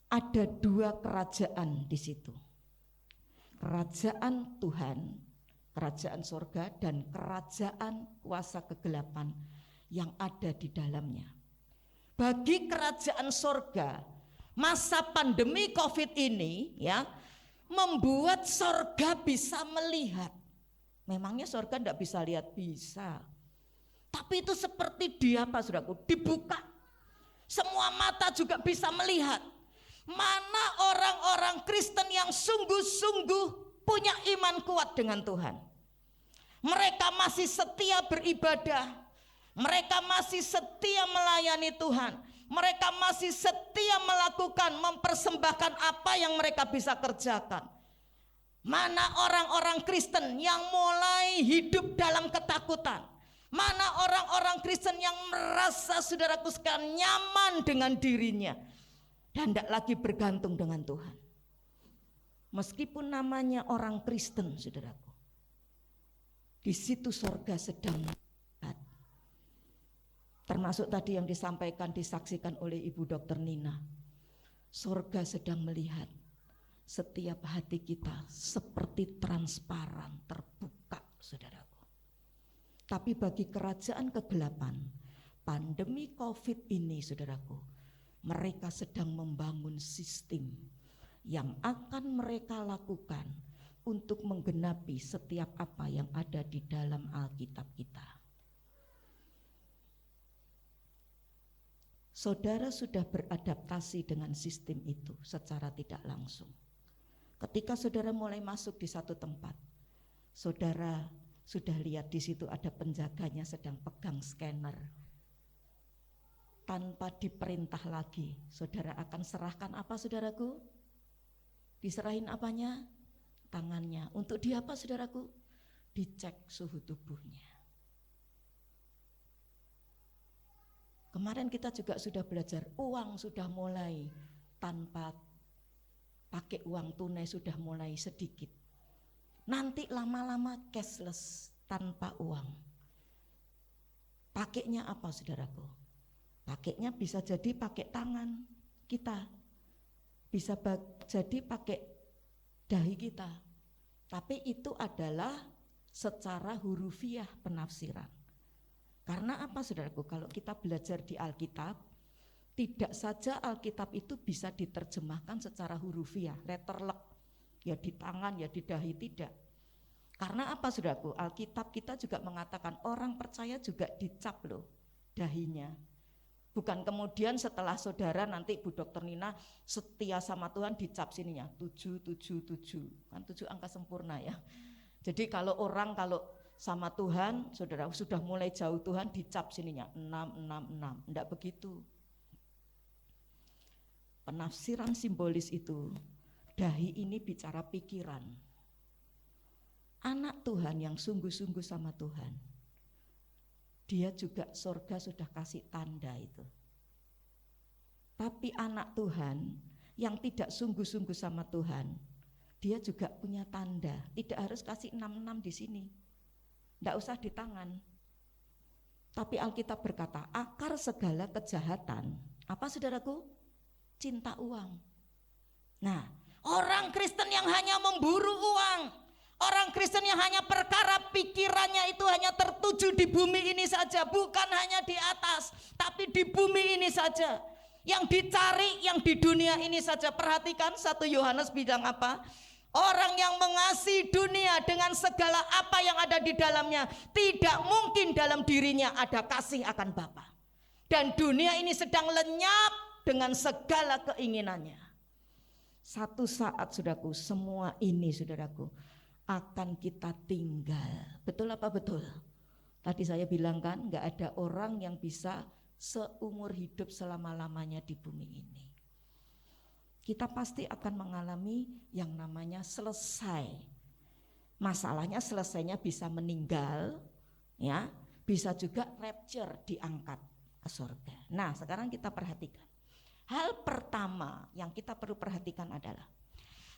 ada dua kerajaan di situ. Kerajaan Tuhan, kerajaan surga, dan kerajaan kuasa kegelapan yang ada di dalamnya. Bagi kerajaan surga, masa pandemi COVID ini ya membuat surga bisa melihat. Memangnya surga tidak bisa lihat? Bisa. Tapi itu seperti dia apa saudaraku? Dibuka. Semua mata juga bisa melihat. Mana orang-orang Kristen yang sungguh-sungguh punya iman kuat dengan Tuhan. Mereka masih setia beribadah. Mereka masih setia melayani Tuhan. Mereka masih setia melakukan, mempersembahkan apa yang mereka bisa kerjakan. Mana orang-orang Kristen yang mulai hidup dalam ketakutan? Mana orang-orang Kristen yang merasa saudaraku sekalian nyaman dengan dirinya dan tidak lagi bergantung dengan Tuhan? Meskipun namanya orang Kristen, saudaraku, di situ surga sedang melihat. Termasuk tadi yang disampaikan, disaksikan oleh Ibu Dr. Nina. Surga sedang melihat setiap hati kita seperti transparan, terbuka, saudaraku. Tapi bagi kerajaan kegelapan, pandemi COVID ini, saudaraku, mereka sedang membangun sistem yang akan mereka lakukan untuk menggenapi setiap apa yang ada di dalam Alkitab kita. Saudara sudah beradaptasi dengan sistem itu secara tidak langsung. Ketika saudara mulai masuk di satu tempat, saudara sudah lihat di situ ada penjaganya sedang pegang scanner. Tanpa diperintah lagi, saudara akan serahkan apa saudaraku? Diserahin apanya? Tangannya. Untuk di apa saudaraku? Dicek suhu tubuhnya. Kemarin kita juga sudah belajar, uang sudah mulai tanpa pakai uang tunai sudah mulai sedikit. Nanti lama-lama cashless, tanpa uang. Pakainya apa saudaraku? Pakainya bisa jadi pakai tangan kita, bisa jadi pakai dahi kita. Tapi itu adalah secara hurufiah penafsiran. Karena apa saudaraku? Kalau kita belajar di Alkitab, tidak saja Alkitab itu bisa diterjemahkan secara hurufiah, letterlek, ya di tangan, ya di dahi, tidak. Karena apa saudaraku? Alkitab kita juga mengatakan orang percaya juga dicap loh. dahinya. Bukan kemudian setelah saudara nanti Bu Dokter Nina setia sama Tuhan dicap sininya 777, kan 7 angka sempurna ya. Jadi kalau orang kalau sama Tuhan, saudara sudah mulai jauh Tuhan dicap sininya 666, enggak begitu. Penafsiran simbolis itu, dahi ini bicara pikiran. Anak Tuhan yang sungguh-sungguh sama Tuhan, dia juga surga sudah kasih tanda itu. Tapi anak Tuhan yang tidak sungguh-sungguh sama Tuhan, dia juga punya tanda. Tidak harus kasih 66 di sini, tidak usah di tangan. Tapi Alkitab berkata akar segala kejahatan apa saudaraku? Cinta uang. Nah, orang Kristen yang hanya memburu uang, orang Kristen yang hanya perkara pikirannya itu hanya tertuju di bumi ini saja, bukan hanya di atas, tapi di bumi ini saja. Yang dicari yang di dunia ini saja. Perhatikan 1 Yohanes bilang apa? Orang yang mengasihi dunia dengan segala apa yang ada di dalamnya, tidak mungkin dalam dirinya ada kasih akan Bapa. Dan dunia ini sedang lenyap dengan segala keinginannya. Satu saat saudaraku, semua ini saudaraku akan kita tinggal. Betul apa betul? Tadi saya bilang kan, gak ada orang yang bisa seumur hidup selama-lamanya di bumi ini. Kita pasti akan mengalami yang namanya selesai. Masalahnya selesainya bisa meninggal, ya, bisa juga rapture, diangkat ke surga. Nah, sekarang kita perhatikan. Hal pertama yang kita perlu perhatikan adalah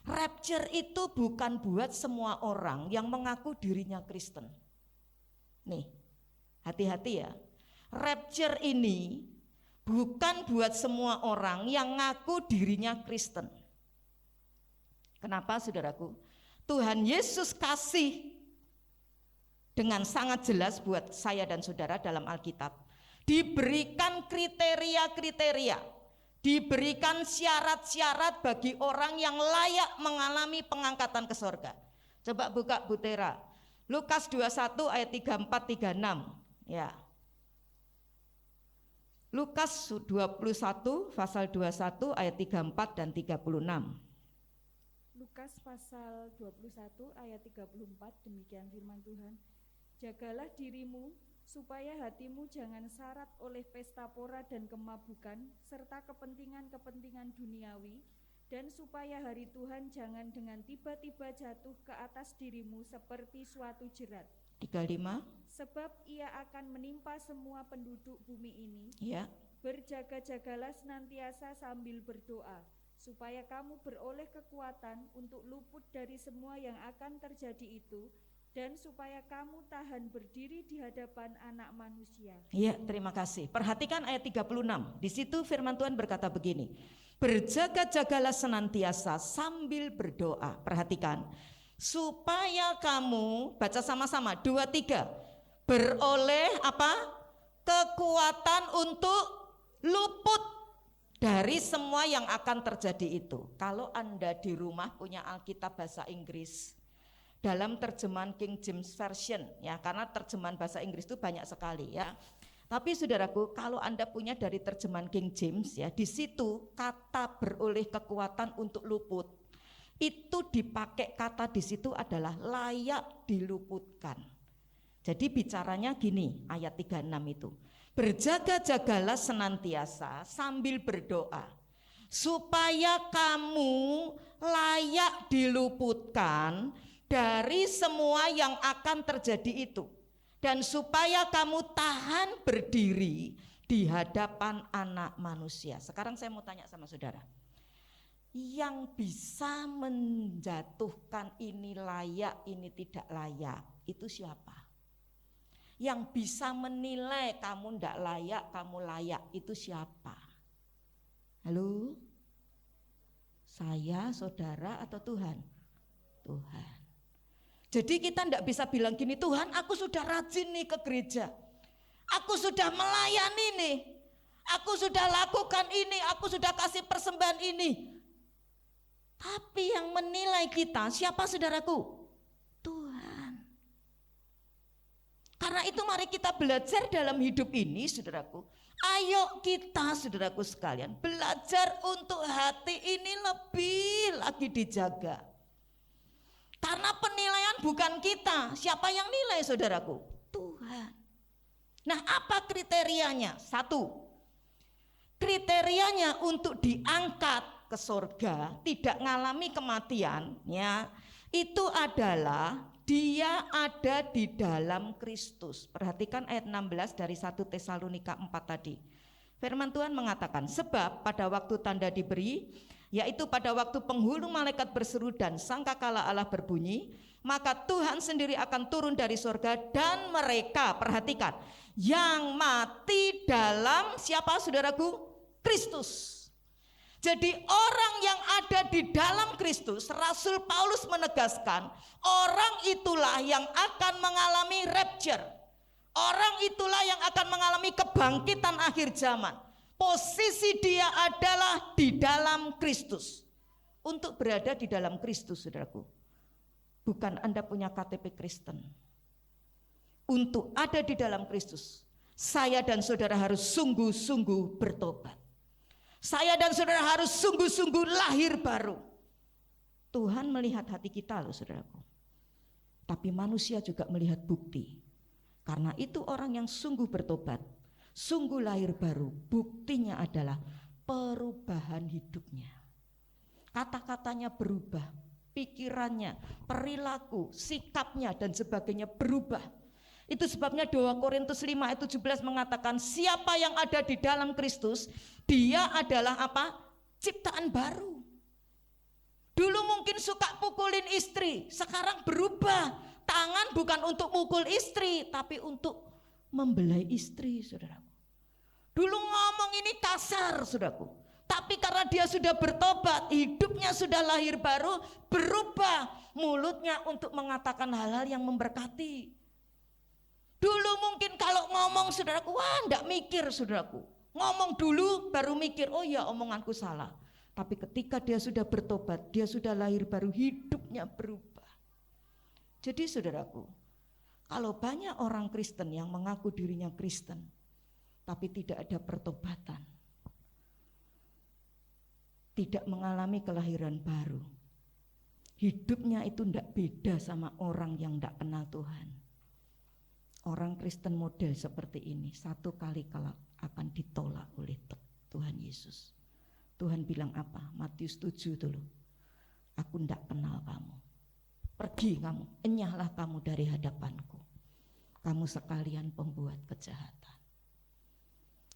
rapture itu bukan buat semua orang yang mengaku dirinya Kristen. Nih, hati-hati ya. Rapture ini bukan buat semua orang yang ngaku dirinya Kristen. Kenapa saudaraku? Tuhan Yesus kasih dengan sangat jelas buat saya dan saudara dalam Alkitab. Diberikan kriteria-kriteria, diberikan syarat-syarat bagi orang yang layak mengalami pengangkatan ke surga. Coba buka Bu Tera, Lukas 21 ayat 34-36 ya. Lukas 21 pasal 21 ayat 34 dan 36. Lukas pasal 21 ayat 34, demikian firman Tuhan. Jagalah dirimu supaya hatimu jangan syarat oleh pesta pora dan kemabukan serta kepentingan-kepentingan duniawi, dan supaya hari Tuhan jangan dengan tiba-tiba jatuh ke atas dirimu seperti suatu jerat. 35. Sebab ia akan menimpa semua penduduk bumi ini. Ya. Berjaga-jagalah senantiasa sambil berdoa, supaya kamu beroleh kekuatan untuk luput dari semua yang akan terjadi itu, dan supaya kamu tahan berdiri di hadapan Anak Manusia. Iya, terima kasih. Perhatikan ayat 36. Di situ firman Tuhan berkata begini. Berjaga-jagalah senantiasa sambil berdoa. Perhatikan. Supaya kamu, baca sama-sama 2, 3. Beroleh apa? Kekuatan untuk luput dari semua yang akan terjadi itu. Kalau Anda di rumah punya Alkitab bahasa Inggris, dalam terjemahan King James Version ya, karena terjemahan bahasa Inggris itu banyak sekali ya. Tapi saudaraku, kalau Anda punya dari terjemahan King James ya, di situ kata beroleh kekuatan untuk luput itu dipakai, kata di situ adalah layak diluputkan. Jadi bicaranya gini, ayat 36 itu. Berjaga-jagalah senantiasa sambil berdoa, supaya kamu layak diluputkan dari semua yang akan terjadi itu, dan supaya kamu tahan berdiri di hadapan Anak Manusia. Sekarang saya mau tanya sama saudara, yang bisa menjatuhkan ini layak, ini tidak layak, itu siapa? Yang bisa menilai kamu tidak layak, kamu layak, itu siapa? Halo? Saya, saudara, atau Tuhan? Tuhan. Jadi kita tidak bisa bilang gini, Tuhan aku sudah rajin nih ke gereja, aku sudah melayani nih, aku sudah lakukan ini, aku sudah kasih persembahan ini. Tapi yang menilai kita siapa saudaraku? Tuhan. Karena itu mari kita belajar dalam hidup ini, saudaraku. Ayo kita, saudaraku sekalian, belajar untuk hati ini lebih lagi dijaga. Karena penilaian bukan kita. Siapa yang nilai, saudaraku? Tuhan. Nah, apa kriterianya? Satu, kriterianya untuk diangkat ke surga, tidak mengalami kematian, ya, itu adalah dia ada di dalam Kristus. Perhatikan ayat 16 dari 1 Tesalonika 4 tadi. Firman Tuhan mengatakan, sebab pada waktu tanda diberi, yaitu pada waktu penghulu malaikat berseru dan sangkakala Allah berbunyi, maka Tuhan sendiri akan turun dari surga dan mereka, perhatikan, yang mati dalam siapa, saudaraku? Kristus. Jadi orang yang ada di dalam Kristus, Rasul Paulus menegaskan, orang itulah yang akan mengalami rapture. Orang itulah yang akan mengalami kebangkitan akhir zaman. Posisi dia adalah di dalam Kristus. Untuk berada di dalam Kristus, saudaraku, bukan Anda punya KTP Kristen. Untuk ada di dalam Kristus, saya dan saudara harus sungguh-sungguh bertobat. Saya dan saudara harus sungguh-sungguh lahir baru. Tuhan melihat hati kita loh, saudaraku. Tapi manusia juga melihat bukti. Karena itu orang yang sungguh bertobat, sungguh lahir baru, buktinya adalah perubahan hidupnya. Kata-katanya berubah, pikirannya, perilaku, sikapnya dan sebagainya berubah. Itu sebabnya 2 Korintus 5 ayat 17 mengatakan, siapa yang ada di dalam Kristus, dia adalah apa? Ciptaan baru. Dulu mungkin suka pukulin istri, sekarang berubah. Tangan bukan untuk mukul istri, tapi untuk membelai istri, saudaraku. Dulu ngomong ini kasar, saudaraku. Tapi karena dia sudah bertobat, hidupnya sudah lahir baru, berubah mulutnya untuk mengatakan hal-hal yang memberkati. Dulu mungkin kalau ngomong, saudaraku, wah enggak mikir, saudaraku. Ngomong dulu baru mikir, oh ya omonganku salah. Tapi ketika dia sudah bertobat, dia sudah lahir baru, hidupnya berubah. Jadi saudaraku, kalau banyak orang Kristen yang mengaku dirinya Kristen, tapi tidak ada pertobatan, tidak mengalami kelahiran baru, hidupnya itu tidak beda sama orang yang tidak kenal Tuhan. Orang Kristen model seperti ini satu kali kelak akan ditolak oleh Tuhan Yesus. Tuhan bilang apa? Matius 7 dulu. Aku tidak kenal kamu. Pergi kamu, enyahlah kamu dari hadapanku. Kamu sekalian pembuat kejahatan.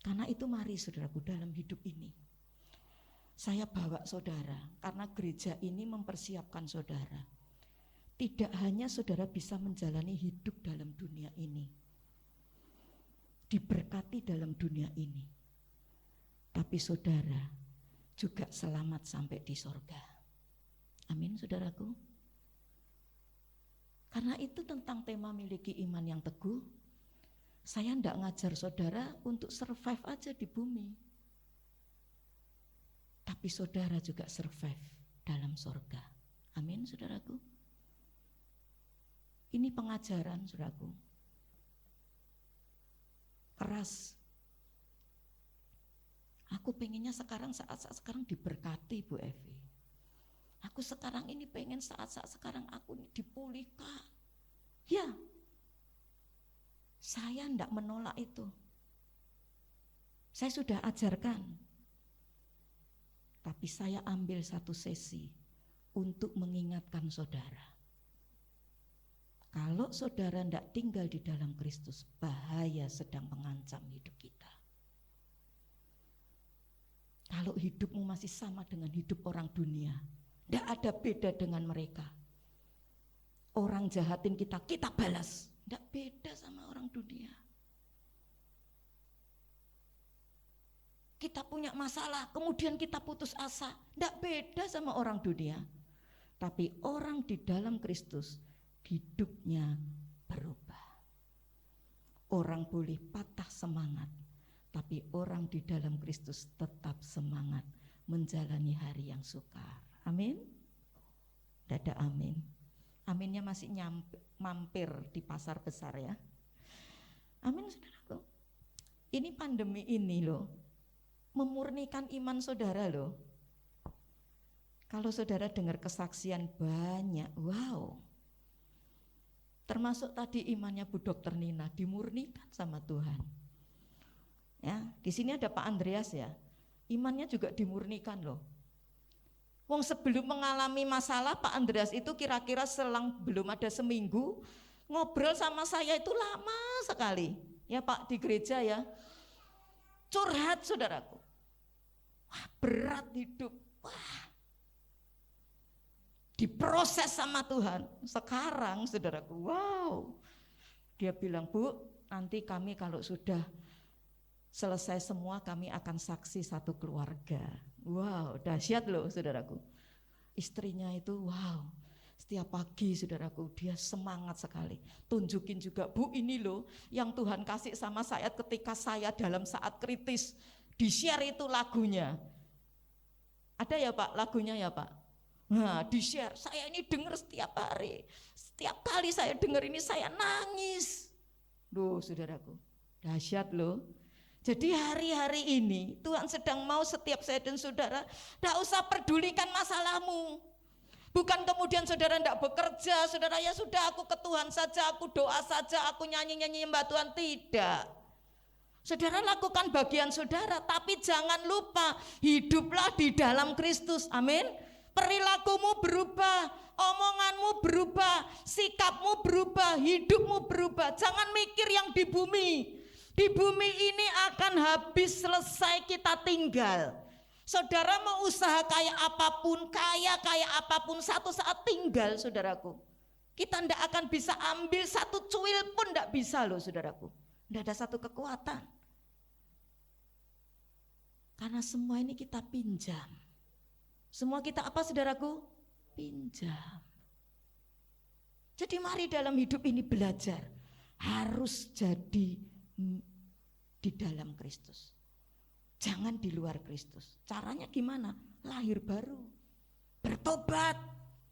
Karena itu mari saudaraku dalam hidup ini, saya bawa saudara karena gereja ini mempersiapkan saudara. Tidak hanya saudara bisa menjalani hidup dalam dunia ini, diberkati dalam dunia ini, tapi saudara juga selamat sampai di sorga. Amin, saudaraku. Karena itu tentang tema miliki iman yang teguh, saya tidak ngajar saudara untuk survive aja di bumi, tapi saudara juga survive dalam sorga. Amin, saudaraku. Ini pengajaran, saudaraku, keras. Aku pengennya saat-saat sekarang diberkati, Bu Evi. Aku sekarang ini pengen saat-saat sekarang aku dipulihkan. Ya, saya tidak menolak itu. Saya sudah ajarkan. Tapi saya ambil satu sesi untuk mengingatkan saudara. Kalau saudara tidak tinggal di dalam Kristus, bahaya sedang mengancam hidup kita. Kalau hidupmu masih sama dengan hidup orang dunia, tidak ada beda dengan mereka. Orang jahatin kita, kita balas. Tidak beda sama orang dunia. Kita punya masalah, kemudian kita putus asa. Tidak beda sama orang dunia. Tapi orang di dalam Kristus, hidupnya berubah. Orang boleh patah semangat, tapi orang di dalam Kristus tetap semangat menjalani hari yang sukar. Amin? Tidak ada amin. Aminnya masih mampir di pasar besar ya. Amin saudaraku. Ini pandemi ini loh, memurnikan iman saudara loh. Kalau saudara dengar kesaksian banyak, wow. Termasuk tadi imannya Bu Dokter Nina dimurnikan sama Tuhan. Ya, di sini ada Pak Andreas ya. Imannya juga dimurnikan loh. Wong sebelum mengalami masalah Pak Andreas itu kira-kira selang belum ada seminggu ngobrol sama saya itu lama sekali. Ya Pak di gereja ya. Curhat saudaraku. Wah, berat hidup. Wah. Diproses sama Tuhan. Sekarang saudaraku, wow. Dia bilang, Bu, nanti kami kalau sudah selesai semua kami akan saksi satu keluarga. Wow, dahsyat loh saudaraku. Istrinya itu wow, setiap pagi saudaraku dia semangat sekali. Tunjukin juga, Bu ini loh yang Tuhan kasih sama saya ketika saya dalam saat kritis. Di-share itu lagunya. Ada ya Pak lagunya ya Pak? Nah di-share, saya ini dengar setiap hari. Setiap kali saya dengar ini saya nangis. Loh saudaraku, dahsyat loh. Jadi hari-hari ini Tuhan sedang mau setiap saya dan saudara tidak usah pedulikan masalahmu. Bukan kemudian saudara tidak bekerja, saudara ya sudah aku ke Tuhan saja, aku doa saja, aku nyanyi-nyanyi nyembah Tuhan. Tidak. Saudara lakukan bagian saudara, tapi jangan lupa hiduplah di dalam Kristus. Amin. Perilakumu berubah, omonganmu berubah, sikapmu berubah, hidupmu berubah. Jangan mikir yang di bumi. Di bumi ini akan habis, selesai kita tinggal. Saudara mau usaha kayak apapun, kaya apapun, satu saat tinggal saudaraku. Kita tidak akan bisa ambil satu cuil pun tidak bisa loh saudaraku. Tidak ada satu kekuatan. Karena semua ini kita pinjam. Semua kita apa saudaraku? Pinjam. Jadi mari dalam hidup ini belajar. Harus jadi di dalam Kristus. Jangan di luar Kristus. Caranya gimana? Lahir baru. Bertobat.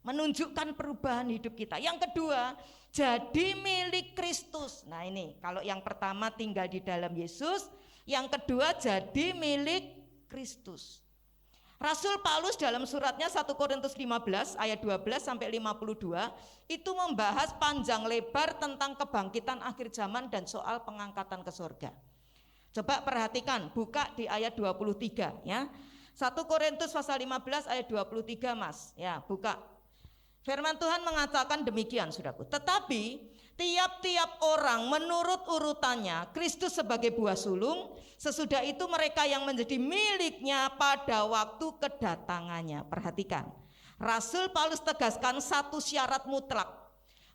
Menunjukkan perubahan hidup kita. Yang kedua, jadi milik Kristus. Nah ini, kalau yang pertama tinggal di dalam Yesus. Yang kedua jadi milik Kristus. Rasul Paulus dalam suratnya 1 Korintus 15 ayat 12 sampai 52 itu membahas panjang lebar tentang kebangkitan akhir zaman dan soal pengangkatan ke surga. Coba perhatikan, buka di ayat 23 ya. 1 Korintus pasal 15 ayat 23 Mas. Ya, buka. Firman Tuhan mengatakan demikian saudaraku. Tetapi tiap-tiap orang menurut urutannya, Kristus sebagai buah sulung, sesudah itu mereka yang menjadi miliknya pada waktu kedatangannya. Perhatikan, Rasul Paulus tegaskan satu syarat mutlak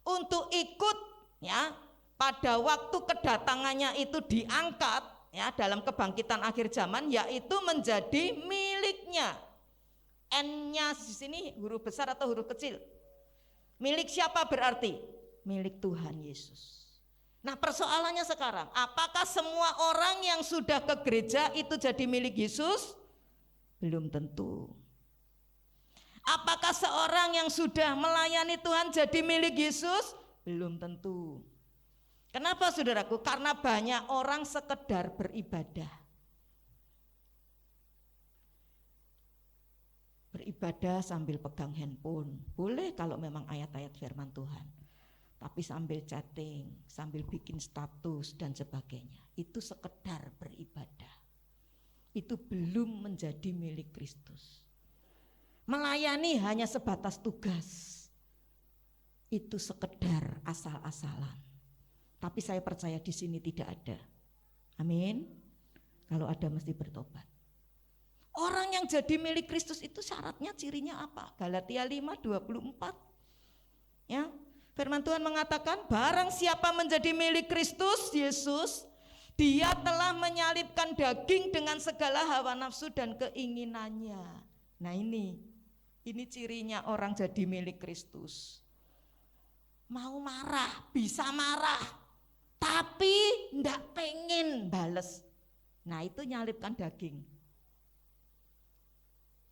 untuk ikut ya pada waktu kedatangannya itu diangkat ya dalam kebangkitan akhir zaman, yaitu menjadi miliknya. N-nya di sini huruf besar atau huruf kecil? Milik siapa berarti? Milik Tuhan Yesus. Nah persoalannya sekarang, apakah semua orang yang sudah ke gereja itu jadi milik Yesus? Belum tentu. Apakah seorang yang sudah melayani Tuhan jadi milik Yesus? Belum tentu. Kenapa saudaraku? Karena banyak orang sekedar beribadah. Beribadah sambil pegang handphone, boleh kalau memang ayat-ayat firman Tuhan. Tapi sambil chatting, sambil bikin status dan sebagainya, itu sekedar beribadah. Itu belum menjadi milik Kristus. Melayani hanya sebatas tugas, itu sekedar asal-asalan. Tapi saya percaya di sini tidak ada. Amin. Kalau ada mesti bertobat. Orang yang jadi milik Kristus itu syaratnya, cirinya apa? Galatia 5:24. Ya, firman Tuhan mengatakan, barang siapa menjadi milik Kristus Yesus, dia telah menyalibkan daging dengan segala hawa nafsu dan keinginannya. Nah ini cirinya orang jadi milik Kristus. Mau marah, bisa marah, tapi enggak pengen bales. Nah itu nyalibkan daging.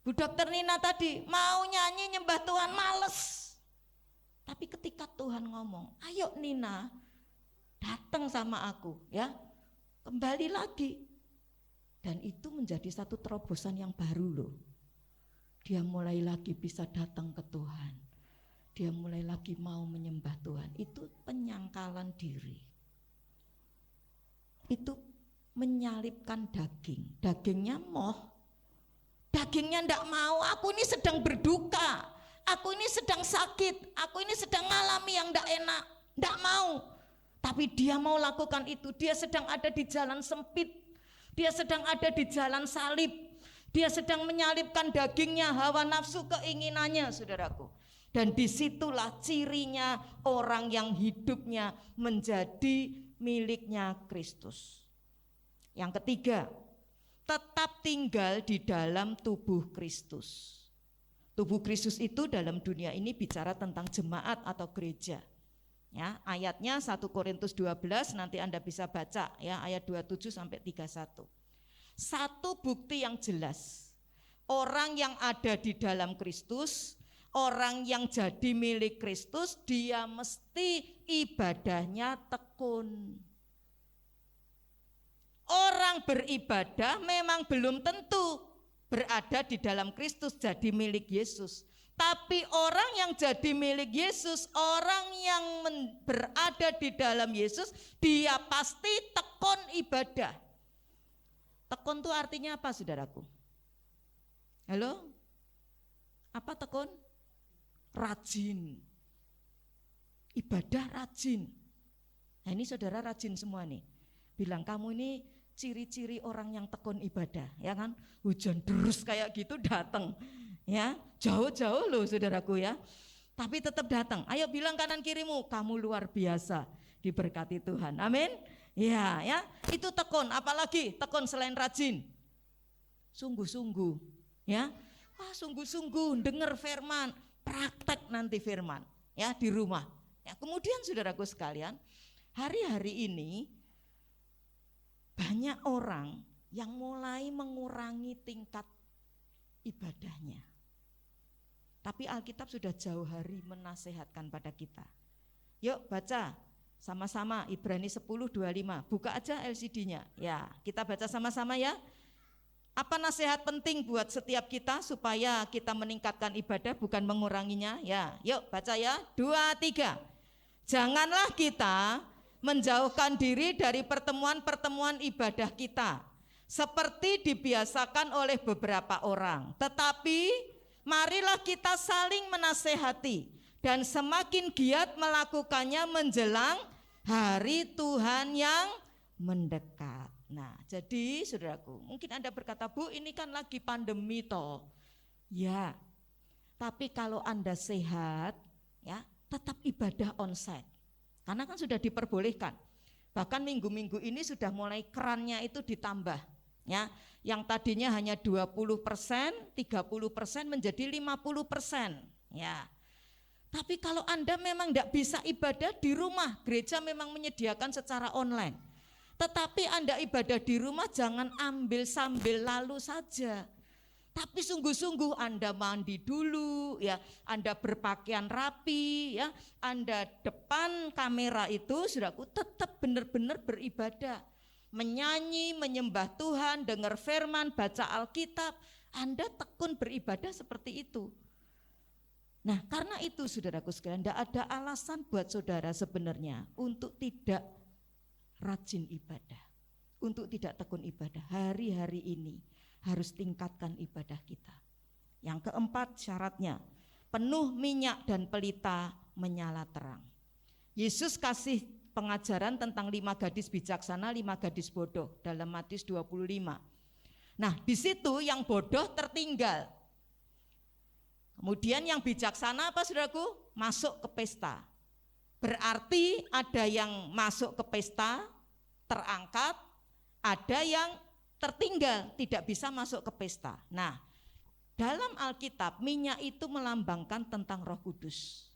Bu Dokter Nina tadi mau nyanyi nyembah Tuhan males. Tapi ketika Tuhan ngomong, ayo Nina, datang sama aku ya, kembali lagi. Dan itu menjadi satu terobosan yang baru loh. Dia mulai lagi bisa datang ke Tuhan. Dia mulai lagi mau menyembah Tuhan. Itu penyangkalan diri. Itu menyalipkan daging. Dagingnya dagingnya ndak mau. Aku ini sedang berduka, aku ini sedang sakit, aku ini sedang mengalami yang ndak enak, ndak mau. Tapi dia mau lakukan itu. Dia sedang ada di jalan sempit, dia sedang ada di jalan salib, dia sedang menyalipkan dagingnya, hawa nafsu, keinginannya, saudaraku. Dan disitulah cirinya orang yang hidupnya menjadi miliknya Kristus. Yang ketiga, tetap tinggal di dalam tubuh Kristus. Tubuh Kristus itu dalam dunia ini bicara tentang jemaat atau gereja. Ya, ayatnya 1 Korintus 12 nanti Anda bisa baca ya, ayat 27 sampai 31. Satu bukti yang jelas, orang yang ada di dalam Kristus, orang yang jadi milik Kristus, dia mesti ibadahnya tekun. Orang beribadah memang belum tentu berada di dalam Kristus, jadi milik Yesus. Tapi orang yang jadi milik Yesus, orang yang berada di dalam Yesus, dia pasti tekun ibadah. Tekun itu artinya apa, saudaraku? Halo? Apa tekun? Rajin. Ibadah rajin. Nah ini saudara rajin semua nih. Bilang kamu ini ciri-ciri orang yang tekun ibadah, ya kan? Hujan terus kayak gitu datang, ya jauh-jauh loh saudaraku ya. Tapi tetap datang. Ayo bilang kanan kirimu, kamu luar biasa, diberkati Tuhan. Amin. Ya, ya itu tekun. Apalagi tekun selain rajin, sungguh-sungguh, ya. Wah sungguh-sungguh dengar firman, praktek nanti firman, ya di rumah. Ya, kemudian saudaraku sekalian, hari-hari ini banyak orang yang mulai mengurangi tingkat ibadahnya. Tapi Alkitab sudah jauh hari menasehatkan pada kita. Yuk baca sama-sama Ibrani 10:25. Buka aja LCD-nya. Ya, kita baca sama-sama ya. Apa nasihat penting buat setiap kita supaya kita meningkatkan ibadah bukan menguranginya? Ya, yuk baca ya. 2, 3. Janganlah kita menjauhkan diri dari pertemuan-pertemuan ibadah kita seperti dibiasakan oleh beberapa orang, tetapi marilah kita saling menasehati dan semakin giat melakukannya menjelang hari Tuhan yang mendekat. Nah, jadi saudaraku, mungkin Anda berkata, Bu, ini kan lagi pandemi toh. Ya, tapi kalau Anda sehat, ya tetap ibadah onsite. Karena kan sudah diperbolehkan. Bahkan minggu-minggu ini sudah mulai kerannya itu ditambah. Ya, yang tadinya hanya 20%, 30% menjadi 50%. Ya. Tapi kalau Anda memang tidak bisa ibadah di rumah, gereja memang menyediakan secara online. Tetapi Anda ibadah di rumah jangan ambil sambil lalu saja. Tapi sungguh-sungguh Anda mandi dulu ya, Anda berpakaian rapi ya, Anda depan kamera itu saudaraku tetap benar-benar beribadah. Menyanyi, menyembah Tuhan, dengar firman, baca Alkitab, Anda tekun beribadah seperti itu. Nah, karena itu saudaraku sekalian, tidak ada alasan buat saudara sebenarnya untuk tidak rajin ibadah, untuk tidak tekun ibadah. Hari-hari ini harus tingkatkan ibadah kita. Yang keempat syaratnya, penuh minyak dan pelita menyala terang. Yesus kasih pengajaran tentang 5 gadis bijaksana, 5 gadis bodoh dalam Matius 25. Nah, di situ yang bodoh tertinggal. Kemudian yang bijaksana apa saudaraku? Masuk ke pesta. Berarti ada yang masuk ke pesta, terangkat, ada yang tertinggal, tidak bisa masuk ke pesta. Nah, dalam Alkitab minyak itu melambangkan tentang Roh Kudus.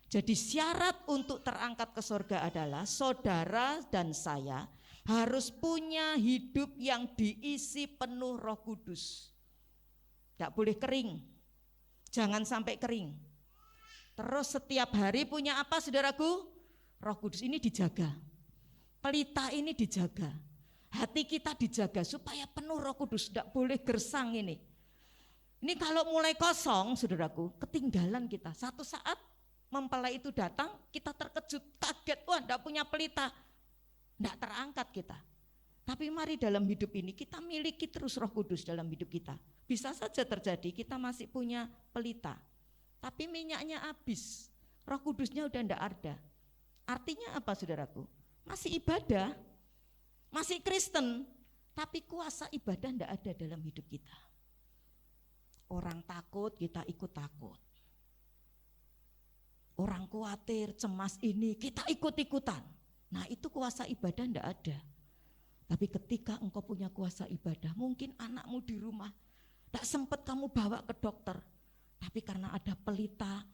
Jadi syarat untuk terangkat ke surga adalah saudara dan saya harus punya hidup yang diisi penuh Roh Kudus. Tidak boleh kering, jangan sampai kering. Terus setiap hari punya apa saudaraku? Roh Kudus ini dijaga. pelita ini dijaga. Hati kita dijaga supaya penuh Roh Kudus, tidak boleh gersang ini. Ini kalau mulai kosong, saudaraku, ketinggalan kita. Satu saat mempelai itu datang, kita terkejut, kaget, wah tidak punya pelita. Tidak terangkat kita. Tapi mari dalam hidup ini kita miliki terus Roh Kudus dalam hidup kita. Bisa saja terjadi kita masih punya pelita, tapi minyaknya habis, Roh Kudusnya udah tidak ada. Artinya apa saudaraku? Masih ibadah, masih Kristen, tapi kuasa ibadah tidak ada dalam hidup kita. Orang takut, kita ikut takut. Orang khawatir, cemas ini, kita ikut-ikutan. Nah itu kuasa ibadah tidak ada. Tapi ketika engkau punya kuasa ibadah, mungkin anakmu di rumah, tak sempat kamu bawa ke dokter. Tapi karena ada pelita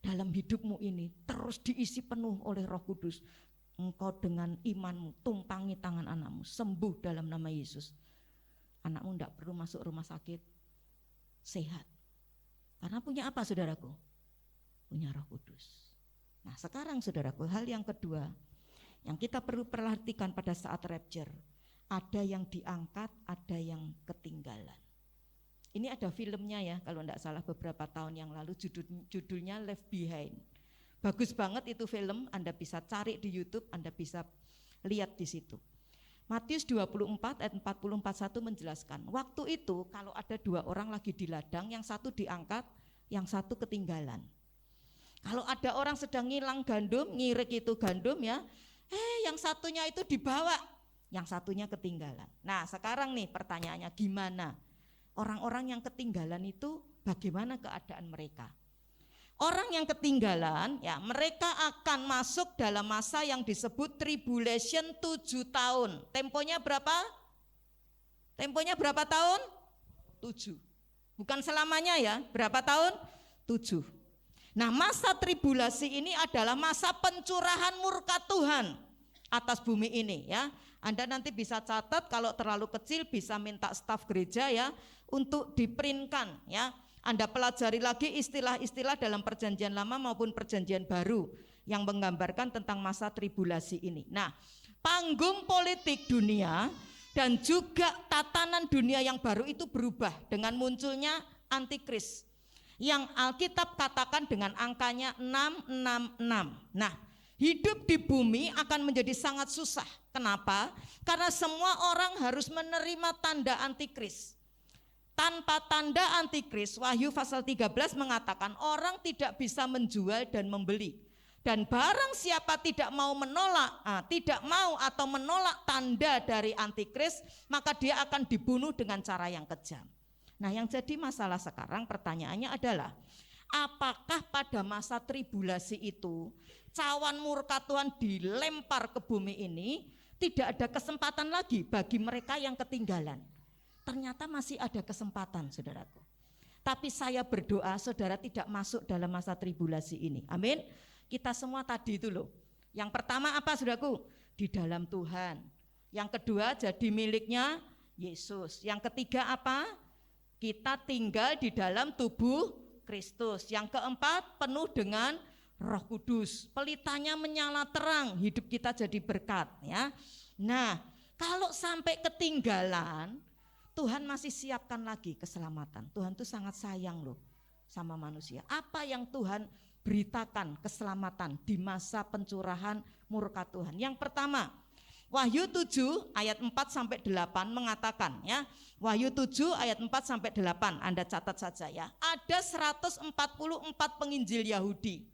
dalam hidupmu ini, terus diisi penuh oleh Roh Kudus. Engkau dengan imanmu, tumpangi tangan anakmu, sembuh dalam nama Yesus. Anakmu tidak perlu masuk rumah sakit, sehat. Karena punya apa saudaraku? Punya Roh Kudus. Nah sekarang saudaraku, hal yang kedua, yang kita perlu perhatikan pada saat rapture, ada yang diangkat, ada yang ketinggalan. Ini ada filmnya ya, kalau tidak salah beberapa tahun yang lalu, judulnya Left Behind. Bagus banget itu film, Anda bisa cari di YouTube, Anda bisa lihat di situ. Matius 24 ayat 40-41 menjelaskan, waktu itu kalau ada dua orang lagi di ladang, yang satu diangkat, yang satu ketinggalan. Kalau ada orang sedang ngilang gandum, ngirik itu gandum ya, yang satunya itu dibawa, yang satunya ketinggalan. Nah sekarang nih pertanyaannya, gimana? Orang-orang yang ketinggalan itu bagaimana keadaan mereka? Orang yang ketinggalan ya mereka akan masuk dalam masa yang disebut tribulation 7 tahun. Temponya berapa? Temponya berapa tahun? 7. Bukan selamanya ya, berapa tahun? 7. Nah masa tribulasi ini adalah masa pencurahan murka Tuhan atas bumi ini ya. Anda nanti bisa catat, kalau terlalu kecil bisa minta staf gereja ya untuk diprintkan ya. Anda pelajari lagi istilah-istilah dalam perjanjian lama maupun perjanjian baru yang menggambarkan tentang masa tribulasi ini. Nah, panggung politik dunia dan juga tatanan dunia yang baru itu berubah dengan munculnya antikris yang Alkitab katakan dengan angkanya 666. Nah, hidup di bumi akan menjadi sangat susah. Kenapa? Karena semua orang harus menerima tanda antikris. Tanpa tanda antikris, Wahyu pasal 13 mengatakan orang tidak bisa menjual dan membeli. Dan barang siapa tidak mau atau menolak tanda dari antikris, maka dia akan dibunuh dengan cara yang kejam. Nah yang jadi masalah sekarang pertanyaannya adalah, apakah pada masa tribulasi itu cawan murka Tuhan dilempar ke bumi ini, tidak ada kesempatan lagi bagi mereka yang ketinggalan? Ternyata masih ada kesempatan saudaraku. Tapi saya berdoa saudara tidak masuk dalam masa tribulasi ini. Amin. Kita semua tadi itu loh. Yang pertama apa saudaraku? Di dalam Tuhan. Yang kedua jadi miliknya Yesus. Yang ketiga apa? Kita tinggal di dalam tubuh Kristus. Yang keempat penuh dengan Roh Kudus. Pelitanya menyala terang, hidup kita jadi berkat ya. Nah, kalau sampai ketinggalan, Tuhan masih siapkan lagi keselamatan. Tuhan tuh sangat sayang loh sama manusia. Apa yang Tuhan beritakan keselamatan di masa pencurahan murka Tuhan? Yang pertama, Wahyu 7 ayat 4 sampai 8 mengatakan ya. Wahyu 7 ayat 4 sampai 8, Anda catat saja ya. Ada 144 penginjil Yahudi.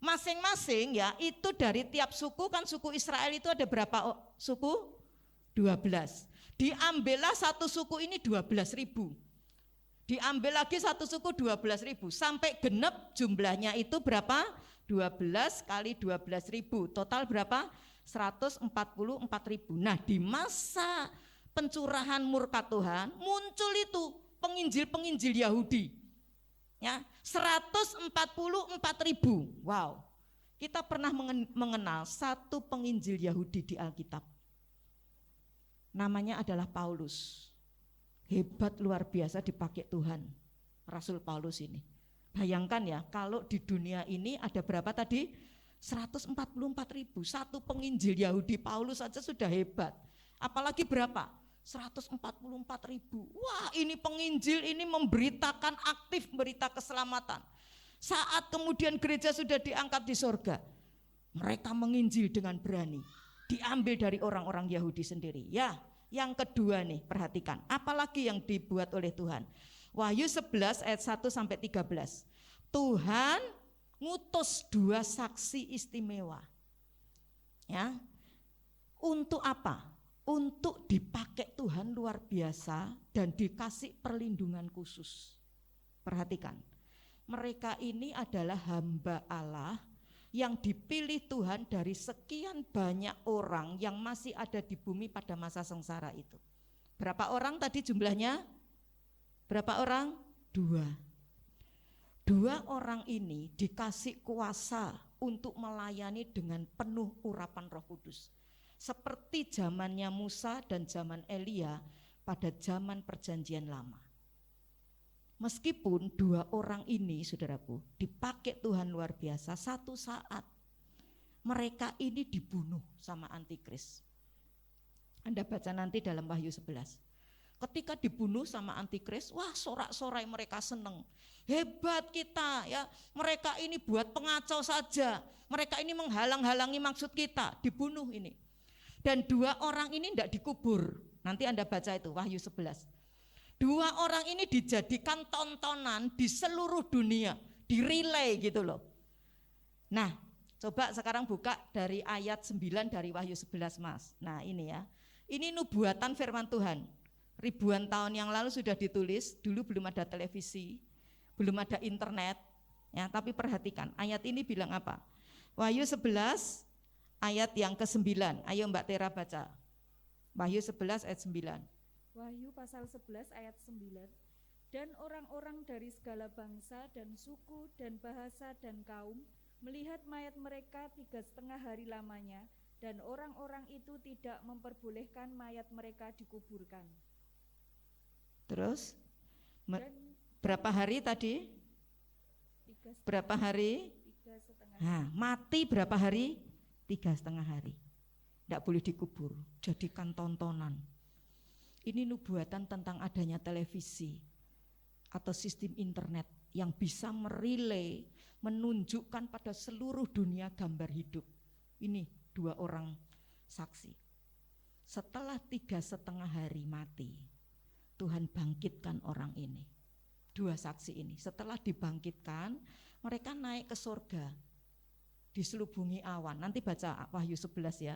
Masing-masing ya itu dari tiap suku, kan suku Israel itu ada berapa suku? 12. Diambillah satu suku ini 12.000. Diambil lagi satu suku 12.000 sampai genep jumlahnya itu berapa? 12 kali 12.000. Total berapa? 144.000. Nah, di masa pencurahan murka Tuhan muncul itu penginjil-penginjil Yahudi. Ya, 144.000. Wow. Kita pernah mengenal satu penginjil Yahudi di Alkitab. Namanya adalah Paulus. Hebat luar biasa dipakai Tuhan, Rasul Paulus ini. Bayangkan ya, kalau di dunia ini ada berapa tadi? 144.000. Satu penginjil Yahudi Paulus saja sudah hebat. Apalagi berapa? 144.000. Wah, ini penginjil ini memberitakan, aktif berita keselamatan. Saat kemudian gereja sudah diangkat di sorga, mereka menginjil dengan berani. Diambil dari orang-orang Yahudi sendiri. Ya, yang kedua nih, perhatikan. Apalagi yang dibuat oleh Tuhan. Wahyu 11 ayat 1 sampai 13. Tuhan ngutus 2 saksi istimewa. Ya. Untuk apa? Untuk dipakai Tuhan luar biasa dan dikasih perlindungan khusus. Perhatikan. Mereka ini adalah hamba Allah yang dipilih Tuhan dari sekian banyak orang yang masih ada di bumi pada masa sengsara itu. Berapa orang tadi jumlahnya? Berapa orang? 2. 2 orang ini dikasih kuasa untuk melayani dengan penuh urapan Roh Kudus. Seperti zamannya Musa dan zaman Elia pada zaman perjanjian lama. Meskipun 2 orang ini, saudaraku, dipakai Tuhan luar biasa, satu saat mereka ini dibunuh sama antikris. Anda baca nanti dalam Wahyu 11. Ketika dibunuh sama antikris, wah sorak-sorai mereka seneng. Hebat kita ya, mereka ini buat pengacau saja. Mereka ini menghalang-halangi maksud kita, dibunuh ini. Dan 2 orang ini tidak dikubur. Nanti Anda baca itu Wahyu 11. 2 orang ini dijadikan tontonan di seluruh dunia, di relay gitu loh. Nah, coba sekarang buka dari ayat 9 dari Wahyu 11 Mas. Nah ini ya, ini nubuatan firman Tuhan. Ribuan tahun yang lalu sudah ditulis, dulu belum ada televisi, belum ada internet. Ya, tapi perhatikan, ayat ini bilang apa? Wahyu 11 ayat yang ke-9, ayo Mbak Tera baca. Wahyu 11 ayat 9. Wahyu pasal 11 ayat 9. Dan orang-orang dari segala bangsa dan suku dan bahasa dan kaum melihat mayat mereka 3,5 hari lamanya, dan orang-orang itu tidak memperbolehkan mayat mereka dikuburkan. Terus Dan berapa hari tadi? 3,5 Berapa hari? 3,5 Nah, mati berapa hari? 3,5 hari. Tidak boleh dikubur, jadikan tontonan. Ini nubuatan tentang adanya televisi atau sistem internet yang bisa merilai, menunjukkan pada seluruh dunia gambar hidup. Ini 2 orang saksi. Setelah 3,5 hari mati, Tuhan bangkitkan orang ini. 2 saksi ini. Setelah dibangkitkan, mereka naik ke surga, diselubungi awan. Nanti baca Wahyu 11 ya.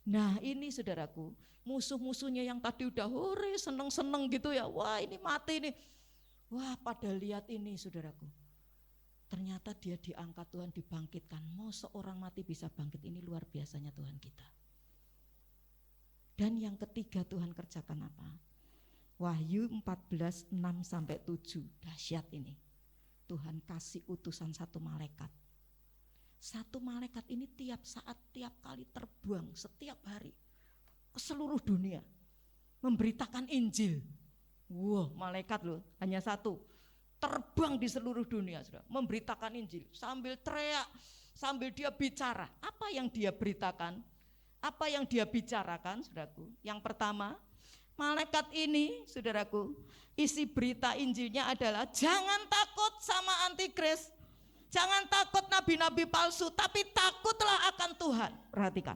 Nah ini saudaraku, musuh-musuhnya yang tadi udah hore seneng-seneng gitu ya, wah ini mati nih. Wah pada lihat ini saudaraku, ternyata dia diangkat Tuhan, dibangkitkan. Mau seorang mati bisa bangkit, ini luar biasanya Tuhan kita. Dan yang ketiga Tuhan kerjakan apa? Wahyu 14, 6-7, dahsyat ini. Tuhan kasih utusan 1 malaikat. 1 malaikat ini tiap saat, tiap kali terbang setiap hari ke seluruh dunia memberitakan Injil. Wah, malaikat loh, hanya 1 terbang di seluruh dunia, saudara, memberitakan Injil sambil teriak, sambil dia bicara. Apa yang dia beritakan? Apa yang dia bicarakan, saudaraku? Yang pertama, malaikat ini, saudaraku, isi berita Injilnya adalah jangan takut sama antikris. Jangan takut nabi-nabi palsu, tapi takutlah akan Tuhan. Perhatikan,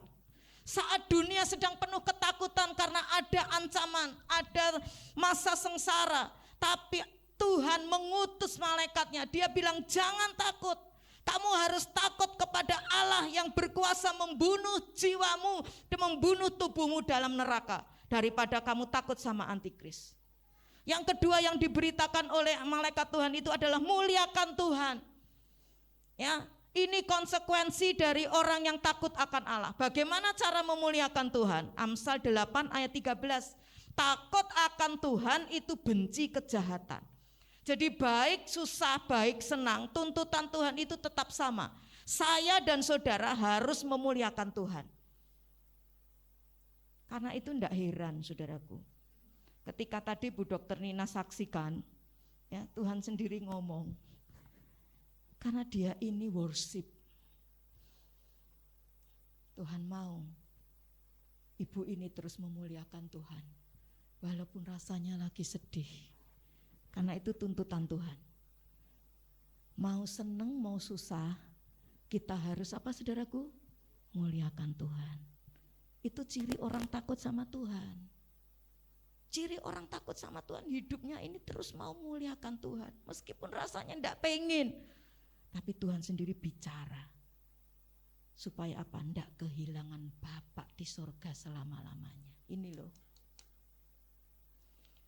saat dunia sedang penuh ketakutan karena ada ancaman, ada masa sengsara, tapi Tuhan mengutus malaikatnya. Dia bilang jangan takut, kamu harus takut kepada Allah yang berkuasa membunuh jiwamu dan membunuh tubuhmu dalam neraka, daripada kamu takut sama antikris. Yang kedua yang diberitakan oleh malaikat Tuhan itu adalah muliakan Tuhan. Ya, ini konsekuensi dari orang yang takut akan Allah. Bagaimana cara memuliakan Tuhan? Amsal 8 ayat 13. Takut akan Tuhan itu benci kejahatan. Jadi baik susah, baik senang, tuntutan Tuhan itu tetap sama. Saya dan saudara harus memuliakan Tuhan. Karena itu tidak heran saudaraku, ketika tadi Bu Dokter Nina saksikan, ya Tuhan sendiri ngomong, karena dia ini worship. Tuhan mau ibu ini terus memuliakan Tuhan, walaupun rasanya lagi sedih, karena itu tuntutan Tuhan. Mau seneng mau susah, kita harus apa saudaraku? Muliakan Tuhan. Itu ciri orang takut sama Tuhan. Ciri orang takut sama Tuhan, hidupnya ini terus mau muliakan Tuhan, meskipun rasanya enggak pengen, tapi Tuhan sendiri bicara. Supaya apa? Enggak kehilangan Bapak di surga selama-lamanya. Ini loh.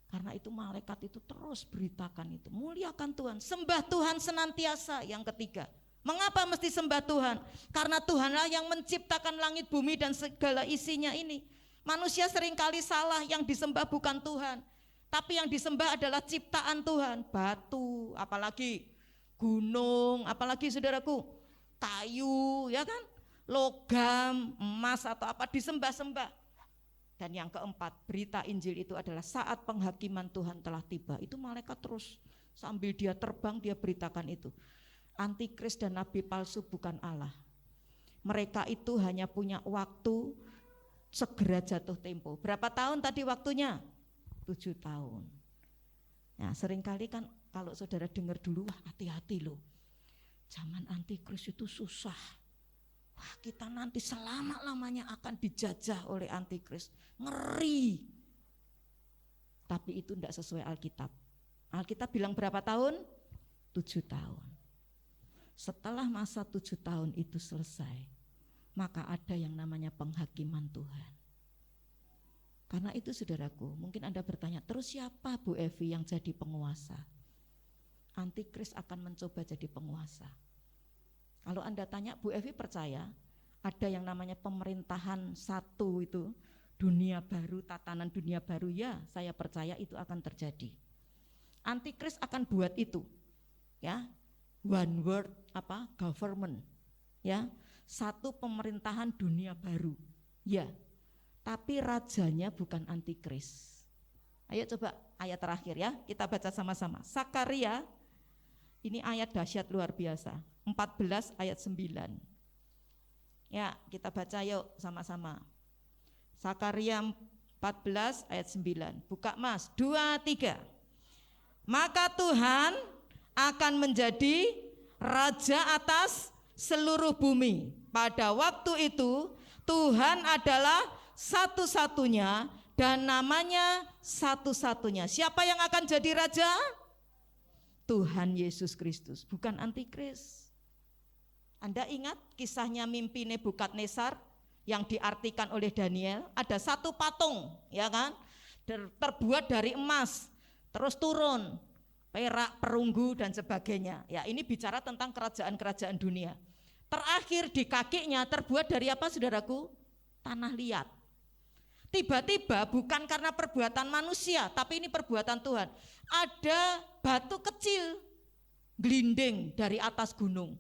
Karena itu malaikat itu terus beritakan itu, muliakan Tuhan, sembah Tuhan senantiasa. Yang ketiga, mengapa mesti sembah Tuhan? Karena Tuhanlah yang menciptakan langit bumi dan segala isinya ini. Manusia seringkali salah, yang disembah bukan Tuhan, tapi yang disembah adalah ciptaan Tuhan. Batu, apalagi gunung, apalagi saudaraku, kayu, ya kan, logam, emas atau apa disembah-sembah. Dan yang keempat, berita Injil itu adalah saat penghakiman Tuhan telah tiba. Itu malaikat terus sambil dia terbang dia beritakan itu. Antikris dan nabi palsu bukan Allah. Mereka itu hanya punya waktu segera jatuh tempo. Berapa tahun tadi waktunya? 7 tahun. Nah, seringkali kan kalau saudara dengar dulu, wah hati-hati loh. Zaman antikris itu susah. Wah, kita nanti selama-lamanya akan dijajah oleh antikris. Ngeri. Tapi itu tidak sesuai Alkitab. Alkitab bilang berapa tahun? 7 tahun. Setelah masa 7 tahun itu selesai, maka ada yang namanya penghakiman Tuhan. Karena itu saudaraku, mungkin Anda bertanya, terus siapa Bu Evi yang jadi penguasa? Antikris akan mencoba jadi penguasa. Kalau Anda tanya, Bu Evi percaya ada yang namanya pemerintahan satu itu, dunia baru, tatanan dunia baru? Ya, saya percaya itu akan terjadi. Antikris akan buat itu, ya, one world government, ya, satu pemerintahan dunia baru, ya. Tapi rajanya bukan antikris. Ayo coba ayat terakhir ya, kita baca sama-sama. Sakaria, ini ayat dahsyat luar biasa. 14 ayat 9. Ya, kita baca yuk sama-sama. Sakaria 14 ayat 9. Buka Mas, 2, 3. Maka Tuhan akan menjadi raja atas seluruh bumi. Pada waktu itu Tuhan adalah satu-satunya dan namanya satu-satunya. Siapa yang akan jadi raja? Tuhan Yesus Kristus, bukan antikris. Anda ingat kisahnya mimpi Nebukadnezar yang diartikan oleh Daniel? Ada satu patung, ya kan, terbuat dari emas, terus turun, perak, perunggu dan sebagainya. Ya, ini bicara tentang kerajaan-kerajaan dunia. Terakhir di kakinya terbuat dari apa saudaraku? Tanah liat. Tiba-tiba bukan karena perbuatan manusia, tapi ini perbuatan Tuhan. Ada batu kecil gelinding dari atas gunung,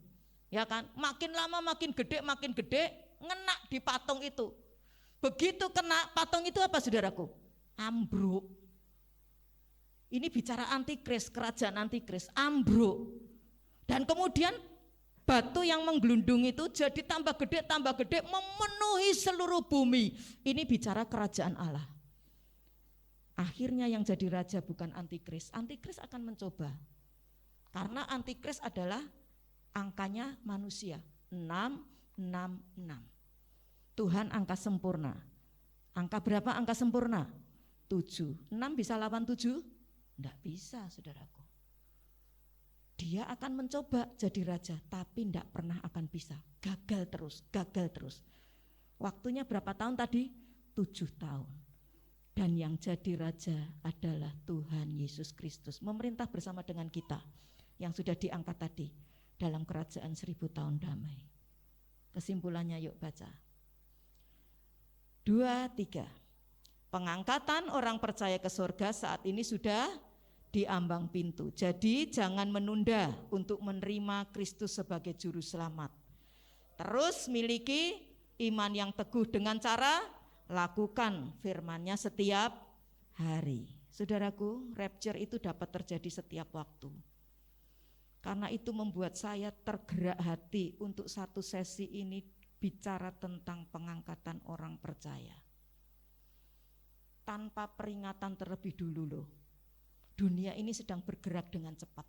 ya kan? Makin lama makin gede, ngena di patung itu. Begitu kena patung itu apa saudaraku? Ambruk. Ini bicara antikris, kerajaan antikris, ambruk. Dan kemudian batu yang menggelundung itu jadi tambah gede, memenuhi seluruh bumi. Ini bicara kerajaan Allah. Akhirnya yang jadi raja bukan antikris. Antikris akan mencoba. Karena antikris adalah angkanya manusia. 666. Tuhan angka sempurna. Angka berapa angka sempurna? 7. 6 bisa lawan 7? Enggak bisa saudaraku. Dia akan mencoba jadi raja, tapi tidak pernah akan bisa. Gagal terus. Waktunya berapa tahun tadi? 7 tahun. Dan yang jadi raja adalah Tuhan Yesus Kristus. Memerintah bersama dengan kita yang sudah diangkat tadi dalam kerajaan 1000 tahun damai. Kesimpulannya yuk baca. 2, 3. Pengangkatan orang percaya ke surga saat ini sudah di ambang pintu. Jadi jangan menunda untuk menerima Kristus sebagai juru selamat. Terus miliki iman yang teguh dengan cara lakukan firman-Nya setiap hari. Saudaraku, rapture itu dapat terjadi setiap waktu. Karena itu membuat saya tergerak hati untuk satu sesi ini bicara tentang pengangkatan orang percaya. Tanpa peringatan terlebih dulu loh. Dunia ini sedang bergerak dengan cepat.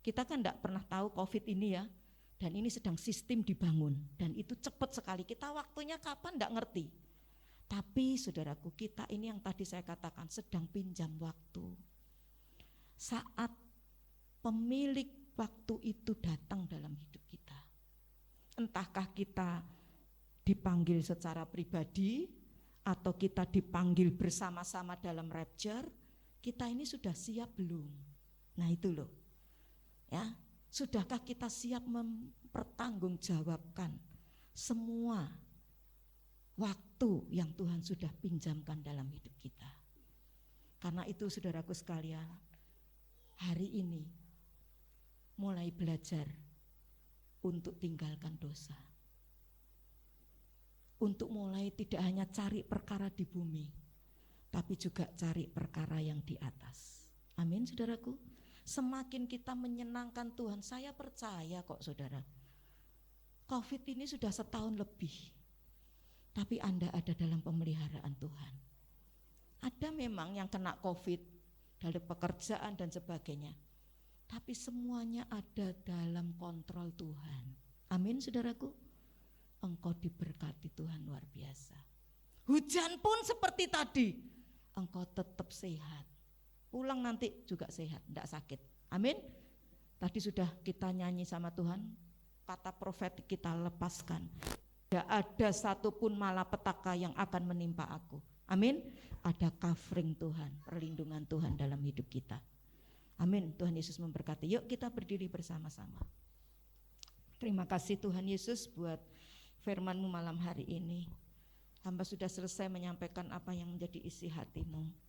Kita kan enggak pernah tahu COVID ini ya. Dan ini sedang sistem dibangun. Dan itu cepat sekali. Kita waktunya kapan enggak ngerti. Tapi saudaraku, kita ini yang tadi saya katakan sedang pinjam waktu. Saat pemilik waktu itu datang dalam hidup kita. Entahkah kita dipanggil secara pribadi atau kita dipanggil bersama-sama dalam rapture, kita ini sudah siap belum? Nah itu loh. Ya, sudahkah kita siap mempertanggungjawabkan semua waktu yang Tuhan sudah pinjamkan dalam hidup kita? Karena itu saudaraku sekalian, hari ini mulai belajar untuk tinggalkan dosa. Untuk mulai tidak hanya cari perkara di bumi, tapi juga cari perkara yang di atas. Amin saudaraku. Semakin kita menyenangkan Tuhan, saya percaya kok saudara, COVID ini sudah setahun lebih, tapi Anda ada dalam pemeliharaan Tuhan. Ada memang yang kena COVID dari pekerjaan dan sebagainya, tapi semuanya ada dalam kontrol Tuhan. Amin saudaraku. Engkau diberkati Tuhan luar biasa. Hujan pun seperti tadi, engkau tetap sehat. Pulang nanti juga sehat, tidak sakit. Amin. Tadi sudah kita nyanyi sama Tuhan, kata profetik kita lepaskan. Tidak ada satupun malapetaka yang akan menimpa aku. Amin. Ada covering Tuhan, perlindungan Tuhan dalam hidup kita. Amin. Tuhan Yesus memberkati. Yuk kita berdiri bersama-sama. Terima kasih Tuhan Yesus buat firman-Mu malam hari ini. Hamba sudah selesai menyampaikan apa yang menjadi isi hati-Mu.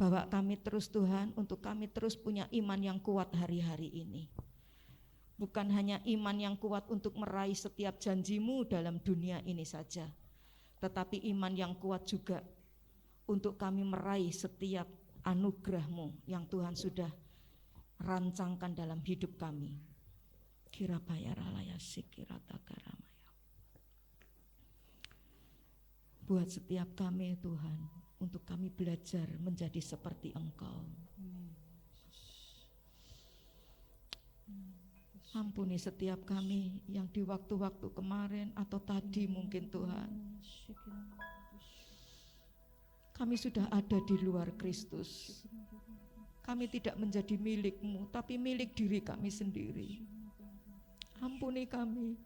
Bawa kami terus Tuhan, untuk kami terus punya iman yang kuat hari-hari ini. Bukan hanya iman yang kuat untuk meraih setiap janji-Mu dalam dunia ini saja, tetapi iman yang kuat juga untuk kami meraih setiap anugerah-Mu yang Tuhan sudah rancangkan dalam hidup kami. Kirapayaralaya sikiratagaramaya. Buat setiap kami Tuhan, untuk kami belajar menjadi seperti Engkau. Ampuni setiap kami yang di waktu-waktu kemarin atau tadi mungkin Tuhan, kami sudah ada di luar Kristus. Kami tidak menjadi milik-Mu, tapi milik diri kami sendiri. Ampuni kami.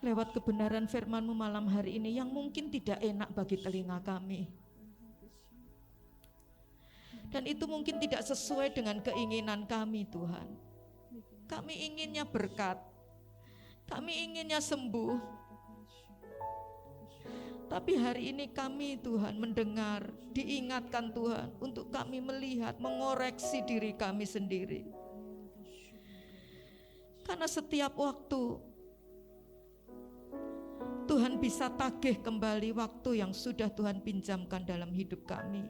Lewat kebenaran firman-Mu malam hari ini yang mungkin tidak enak bagi telinga kami. Dan itu mungkin tidak sesuai dengan keinginan kami Tuhan. Kami inginnya berkat, kami inginnya sembuh. Tapi hari ini kami Tuhan mendengar, diingatkan Tuhan untuk kami melihat, mengoreksi diri kami sendiri. Karena setiap waktu Tuhan bisa tagih kembali waktu yang sudah Tuhan pinjamkan dalam hidup kami.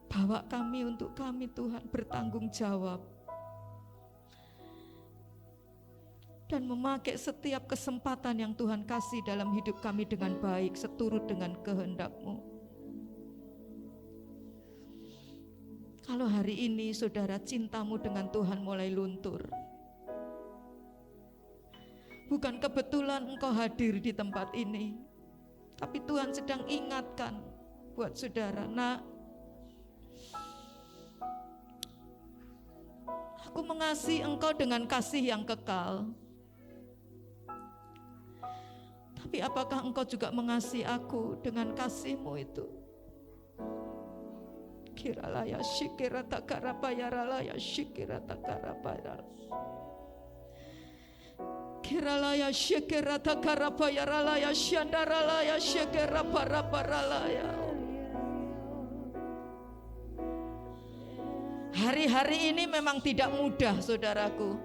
Bawa kami untuk kami Tuhan bertanggung jawab dan memakai setiap kesempatan yang Tuhan kasih dalam hidup kami dengan baik, seturut dengan kehendak-Mu. Kalau hari ini saudara cintamu dengan Tuhan mulai luntur, bukan kebetulan engkau hadir di tempat ini, tapi Tuhan sedang ingatkan buat saudara, nak, aku mengasihi engkau dengan kasih yang kekal. Tapi apakah engkau juga mengasihi aku dengan kasih-Mu itu? Kiralaya shikirata karapayaralaya shikirata karapayaralaya. Kiralaya shikirata karapayaralaya shandaralaya shikiraparaparalaya. Hari-hari ini memang tidak mudah saudaraku.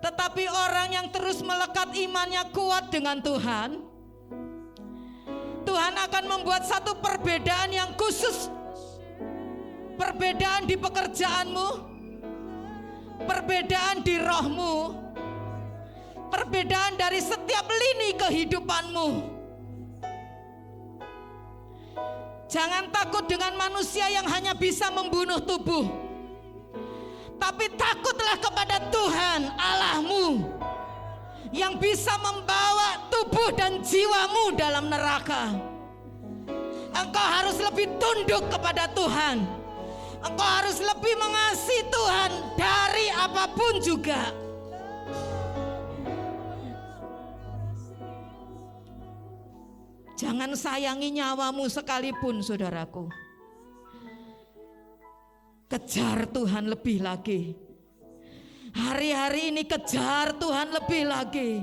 Tetapi orang yang terus melekat imannya kuat dengan Tuhan, Tuhan akan membuat satu perbedaan yang khusus. Perbedaan di pekerjaanmu, perbedaan di rohmu, perbedaan dari setiap lini kehidupanmu. Jangan takut dengan manusia yang hanya bisa membunuh tubuh, tapi takutlah kepada Tuhan Allahmu yang bisa membawa tubuh dan jiwamu dalam neraka. Engkau harus lebih tunduk kepada Tuhan. Engkau harus lebih mengasihi Tuhan dari apapun juga. Jangan sayangi nyawamu sekalipun, saudaraku. Kejar Tuhan lebih lagi. Hari-hari ini kejar Tuhan lebih lagi.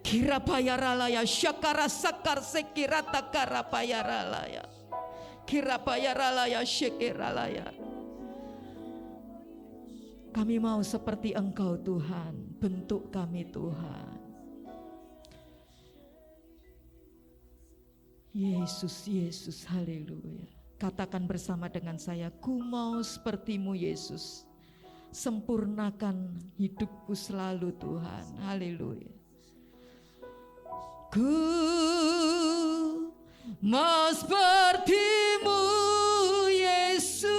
Kira bayaralaya syakara sakar sekira takara bayaralaya. Kira bayaralaya syekiralaya. Kami mau seperti Engkau Tuhan, bentuk kami Tuhan. Yesus, Yesus, haleluya. Katakan bersama dengan saya, ku mau seperti-Mu Yesus. Sempurnakan hidupku selalu Tuhan, haleluya. Ku mau seperti-Mu Yesus,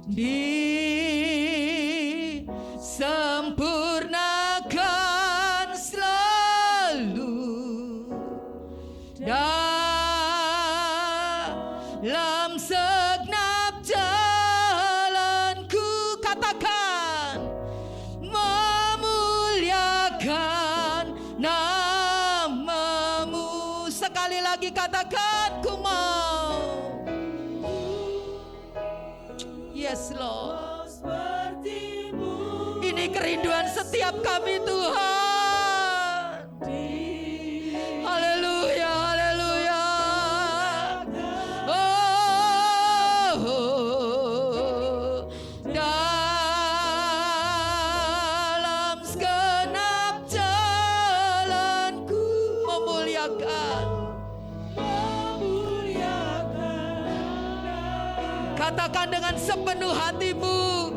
disempurnakan selalu dalam segenap jalanku. Katakan memuliakan nama-Mu. Sekali lagi katakan, ku mau. Yes Lord, ini kerinduan setiap kami Tuhan. Haleluya, haleluya. Oh, dalam segenap jalanku memuliakan. Katakan dengan sepenuh hatimu,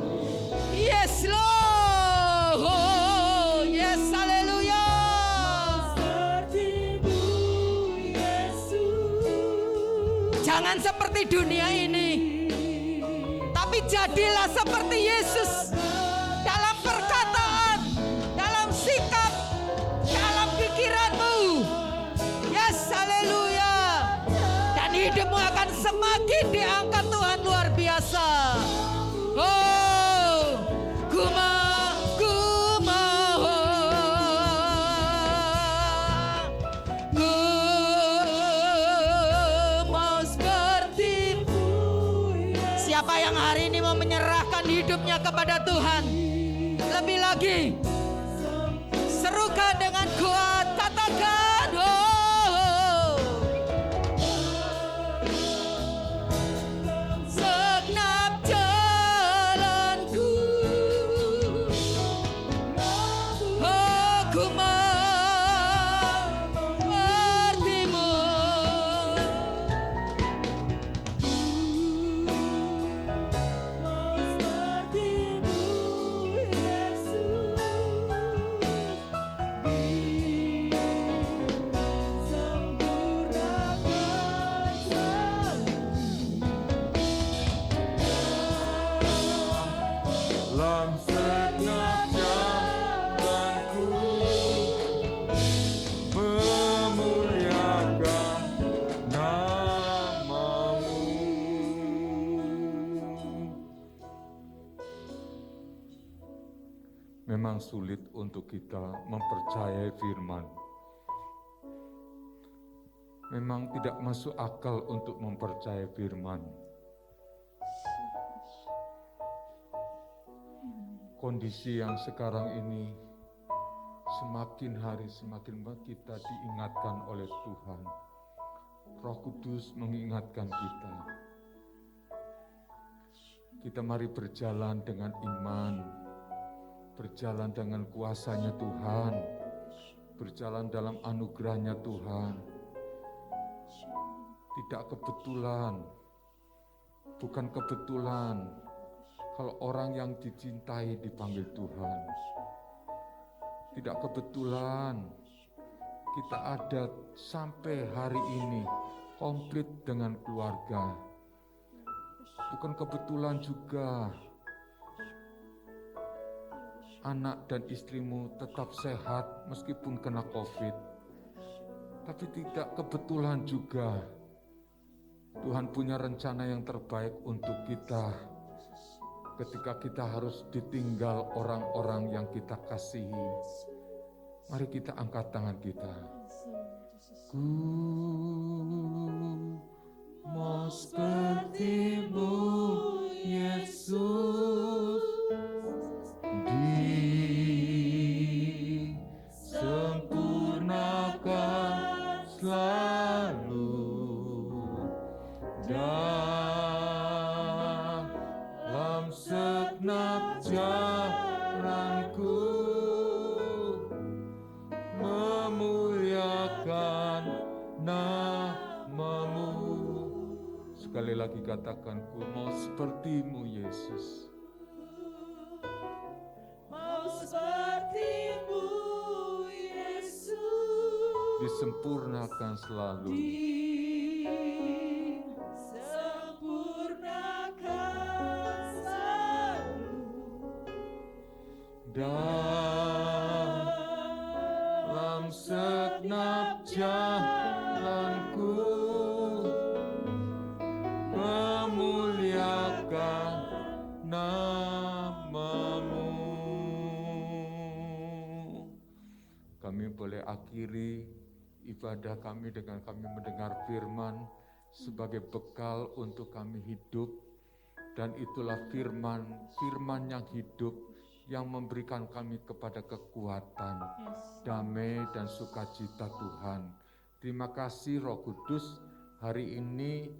yes Lord, oh, yes, haleluya. Jangan seperti dunia ini, tapi jadilah seperti Yesus dalam perkataan, dalam sikap, dalam pikiranmu. Yes, haleluya. Dan hidupmu akan semakin diangkat Tuhan luar biasa. Oh, ku mau seperti-Mu. Siapa yang hari ini mau menyerahkan hidupnya kepada Tuhan? Lebih lagi, serukan dengan kuat, katakan, oh, segenap jalanku, oh, ku mau seperti-Mu. Dalam segenap jalanku memuliakan nama-Mu. Memang sulit untuk kita mempercayai firman. Memang tidak masuk akal untuk mempercayai firman. Kondisi yang sekarang ini semakin hari semakin kita diingatkan oleh Tuhan. Roh Kudus mengingatkan kita. Kita mari berjalan dengan iman, berjalan dengan kuasa-Nya Tuhan, berjalan dalam anugerah-Nya Tuhan. Tidak kebetulan, bukan kebetulan Kalau orang yang dicintai dipanggil Tuhan, tidak kebetulan kita ada sampai hari ini komplit dengan keluarga. Bukan kebetulan juga anak dan istrimu tetap sehat meskipun kena COVID. Tapi tidak kebetulan juga Tuhan punya rencana yang terbaik untuk kita ketika kita harus ditinggal orang-orang yang kita kasihi. Mari kita angkat tangan kita. Ku mau seperti-Mu, Yesus, disempurnakan selalu dalam segenap jalanku, memuliakan nama-Mu. Sekali lagi katakan, ku mau seperti-Mu, Yesus. Mau seperti-Mu, Yesus, Disempurnakan selalu disempurnakan selalu dalam segenap jalanku, memuliakan nama-Mu. Kami boleh akhiri ibadah kami dengan kami mendengar firman sebagai bekal untuk kami hidup, dan itulah firman yang hidup yang memberikan kami kepada kekuatan, damai dan sukacita Tuhan. Terima kasih Roh Kudus, hari ini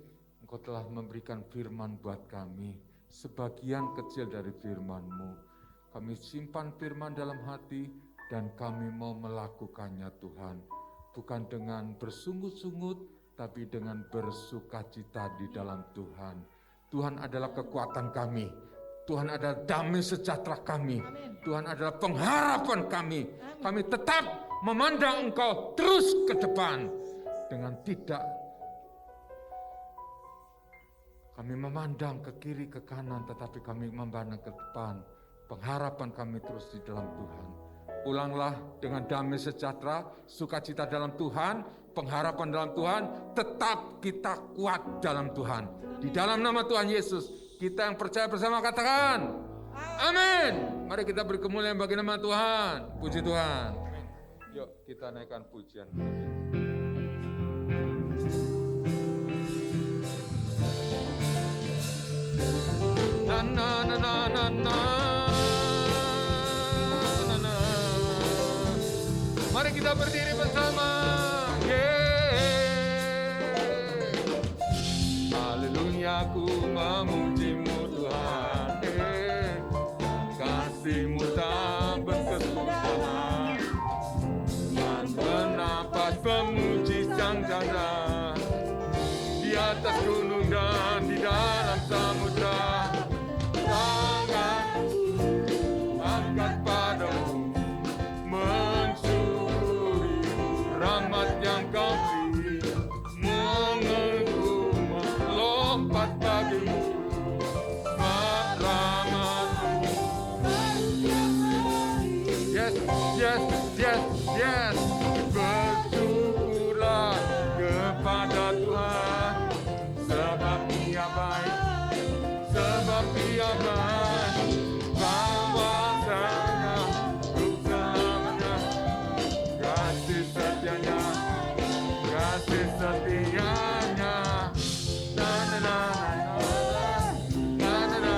Engkau telah memberikan firman buat kami, sebagian kecil dari firman-Mu. Kami simpan firman dalam hati dan kami mau melakukannya Tuhan. Bukan dengan bersungut-sungut, tapi dengan bersukacita di dalam Tuhan. Tuhan adalah kekuatan kami. Tuhan adalah damai sejahtera kami. Tuhan adalah pengharapan kami. Kami tetap memandang Engkau terus ke depan. Dengan tidak kami memandang ke kiri, ke kanan, tetapi kami memandang ke depan. Pengharapan kami terus di dalam Tuhan. Pulanglah dengan damai sejahtera, sukacita dalam Tuhan, pengharapan dalam Tuhan, tetap kita kuat dalam Tuhan. Di dalam nama Tuhan Yesus, kita yang percaya bersama katakan, amin. Mari kita beri kemuliaan bagi nama Tuhan. Puji Tuhan. Yuk kita naikkan pujian. Na na na na na na. Mari kita berdiri bersama. Haleluya, ku memuji-Mu Tuhan. Kasih-Mu tak berkesudahan. Dan bernapas memuji Sang Jana. Di atas gunung dan di dalam samudra. Tanganku angkat padamu, mensyukuri rahmat yang Kau beri, mengeluh melompat bagimu, rahmat-Mu. Yes, yes, yes, yes. Bersyukurlah kepada Tuhan, sebab Dia baik, sebab Dia baik. Kuasanya untuk selamanya, kasih setianya, kasih setianya. Na na na na na na na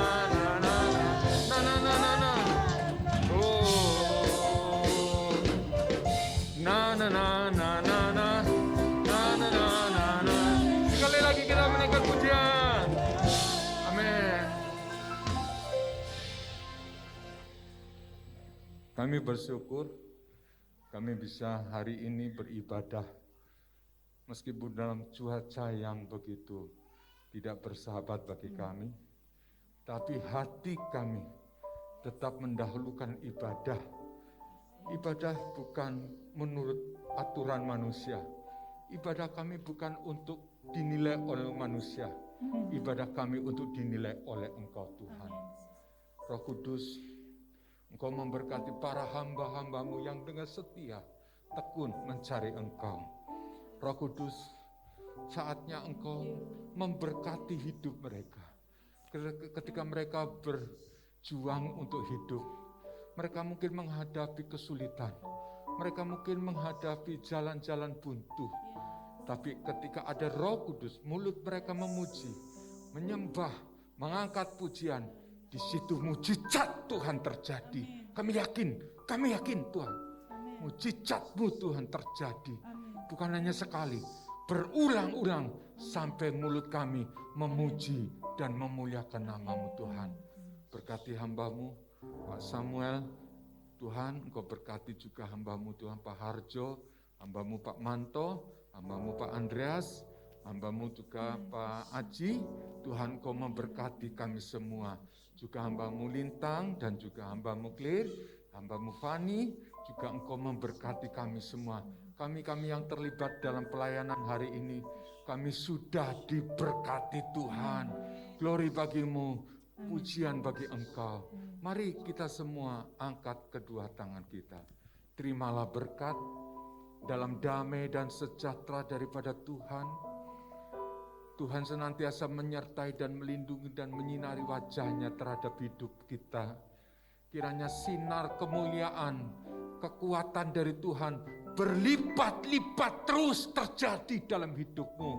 na na na na na. Oh, na na na na na na na na na na. Sekali lagi kita menaikkan pujian. Amin. Kami bersyukur kami bisa hari ini beribadah meskipun dalam cuaca yang begitu tidak bersahabat bagi kami. tapi hati kami tetap mendahulukan ibadah. Ibadah bukan menurut aturan manusia. Ibadah kami bukan untuk dinilai oleh manusia. Ibadah kami untuk dinilai oleh Engkau Tuhan. Roh Kudus, Engkau memberkati para hamba-hambamu yang dengan setia, tekun mencari Engkau. Roh Kudus, saatnya Engkau memberkati hidup mereka. Ketika mereka berjuang untuk hidup, mereka mungkin menghadapi kesulitan, mereka mungkin menghadapi jalan-jalan buntu. Tapi ketika ada Roh Kudus, mulut mereka memuji, menyembah, mengangkat pujian, di situ mujizat Tuhan terjadi. Kami yakin Tuhan, mujizat-Mu Tuhan terjadi. Bukan hanya sekali, berulang-ulang sampai mulut kami memuji dan memuliakan nama-Mu Tuhan. Berkati hamba-Mu Pak Samuel, Tuhan Engkau berkati juga hamba-Mu Tuhan Pak Harjo, hamba-Mu Pak Manto, hamba-Mu Pak Andreas, hamba-Mu juga Pak Aji. Tuhan Engkau memberkati kami semua, juga hamba-Mu Lintang dan juga hamba-Mu Clear, hamba-Mu Fani, juga Engkau memberkati kami semua. Kami yang terlibat dalam pelayanan hari ini, kami sudah diberkati Tuhan. Glory bagi-Mu, pujian bagi Engkau. Mari kita semua angkat kedua tangan kita. Terimalah berkat dalam damai dan sejahtera daripada Tuhan. Tuhan senantiasa menyertai dan melindungi dan menyinari wajah-Nya terhadap hidup kita. Kiranya sinar kemuliaan, kekuatan dari Tuhan berlipat-lipat terus terjadi dalam hidupmu.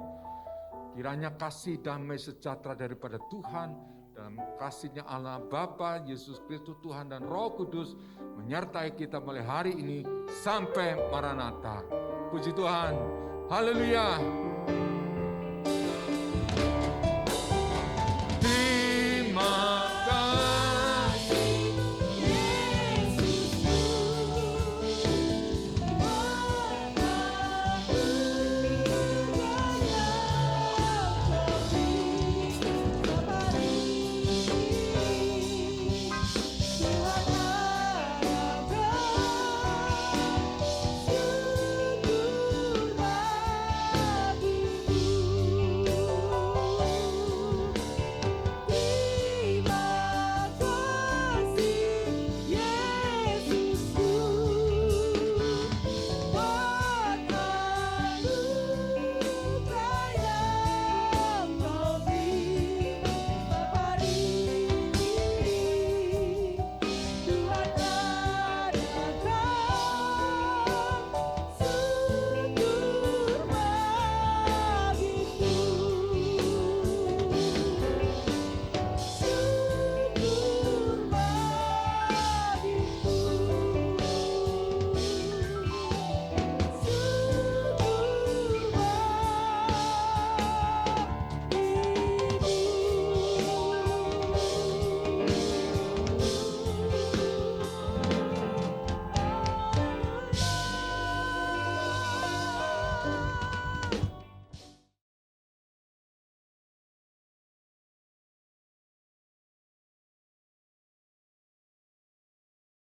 Kiranya kasih damai sejahtera daripada Tuhan, dalam kasih-Nya Allah Bapa, Yesus Kristus Tuhan dan Roh Kudus menyertai kita mulai hari ini sampai Maranatha. Puji Tuhan. Haleluya.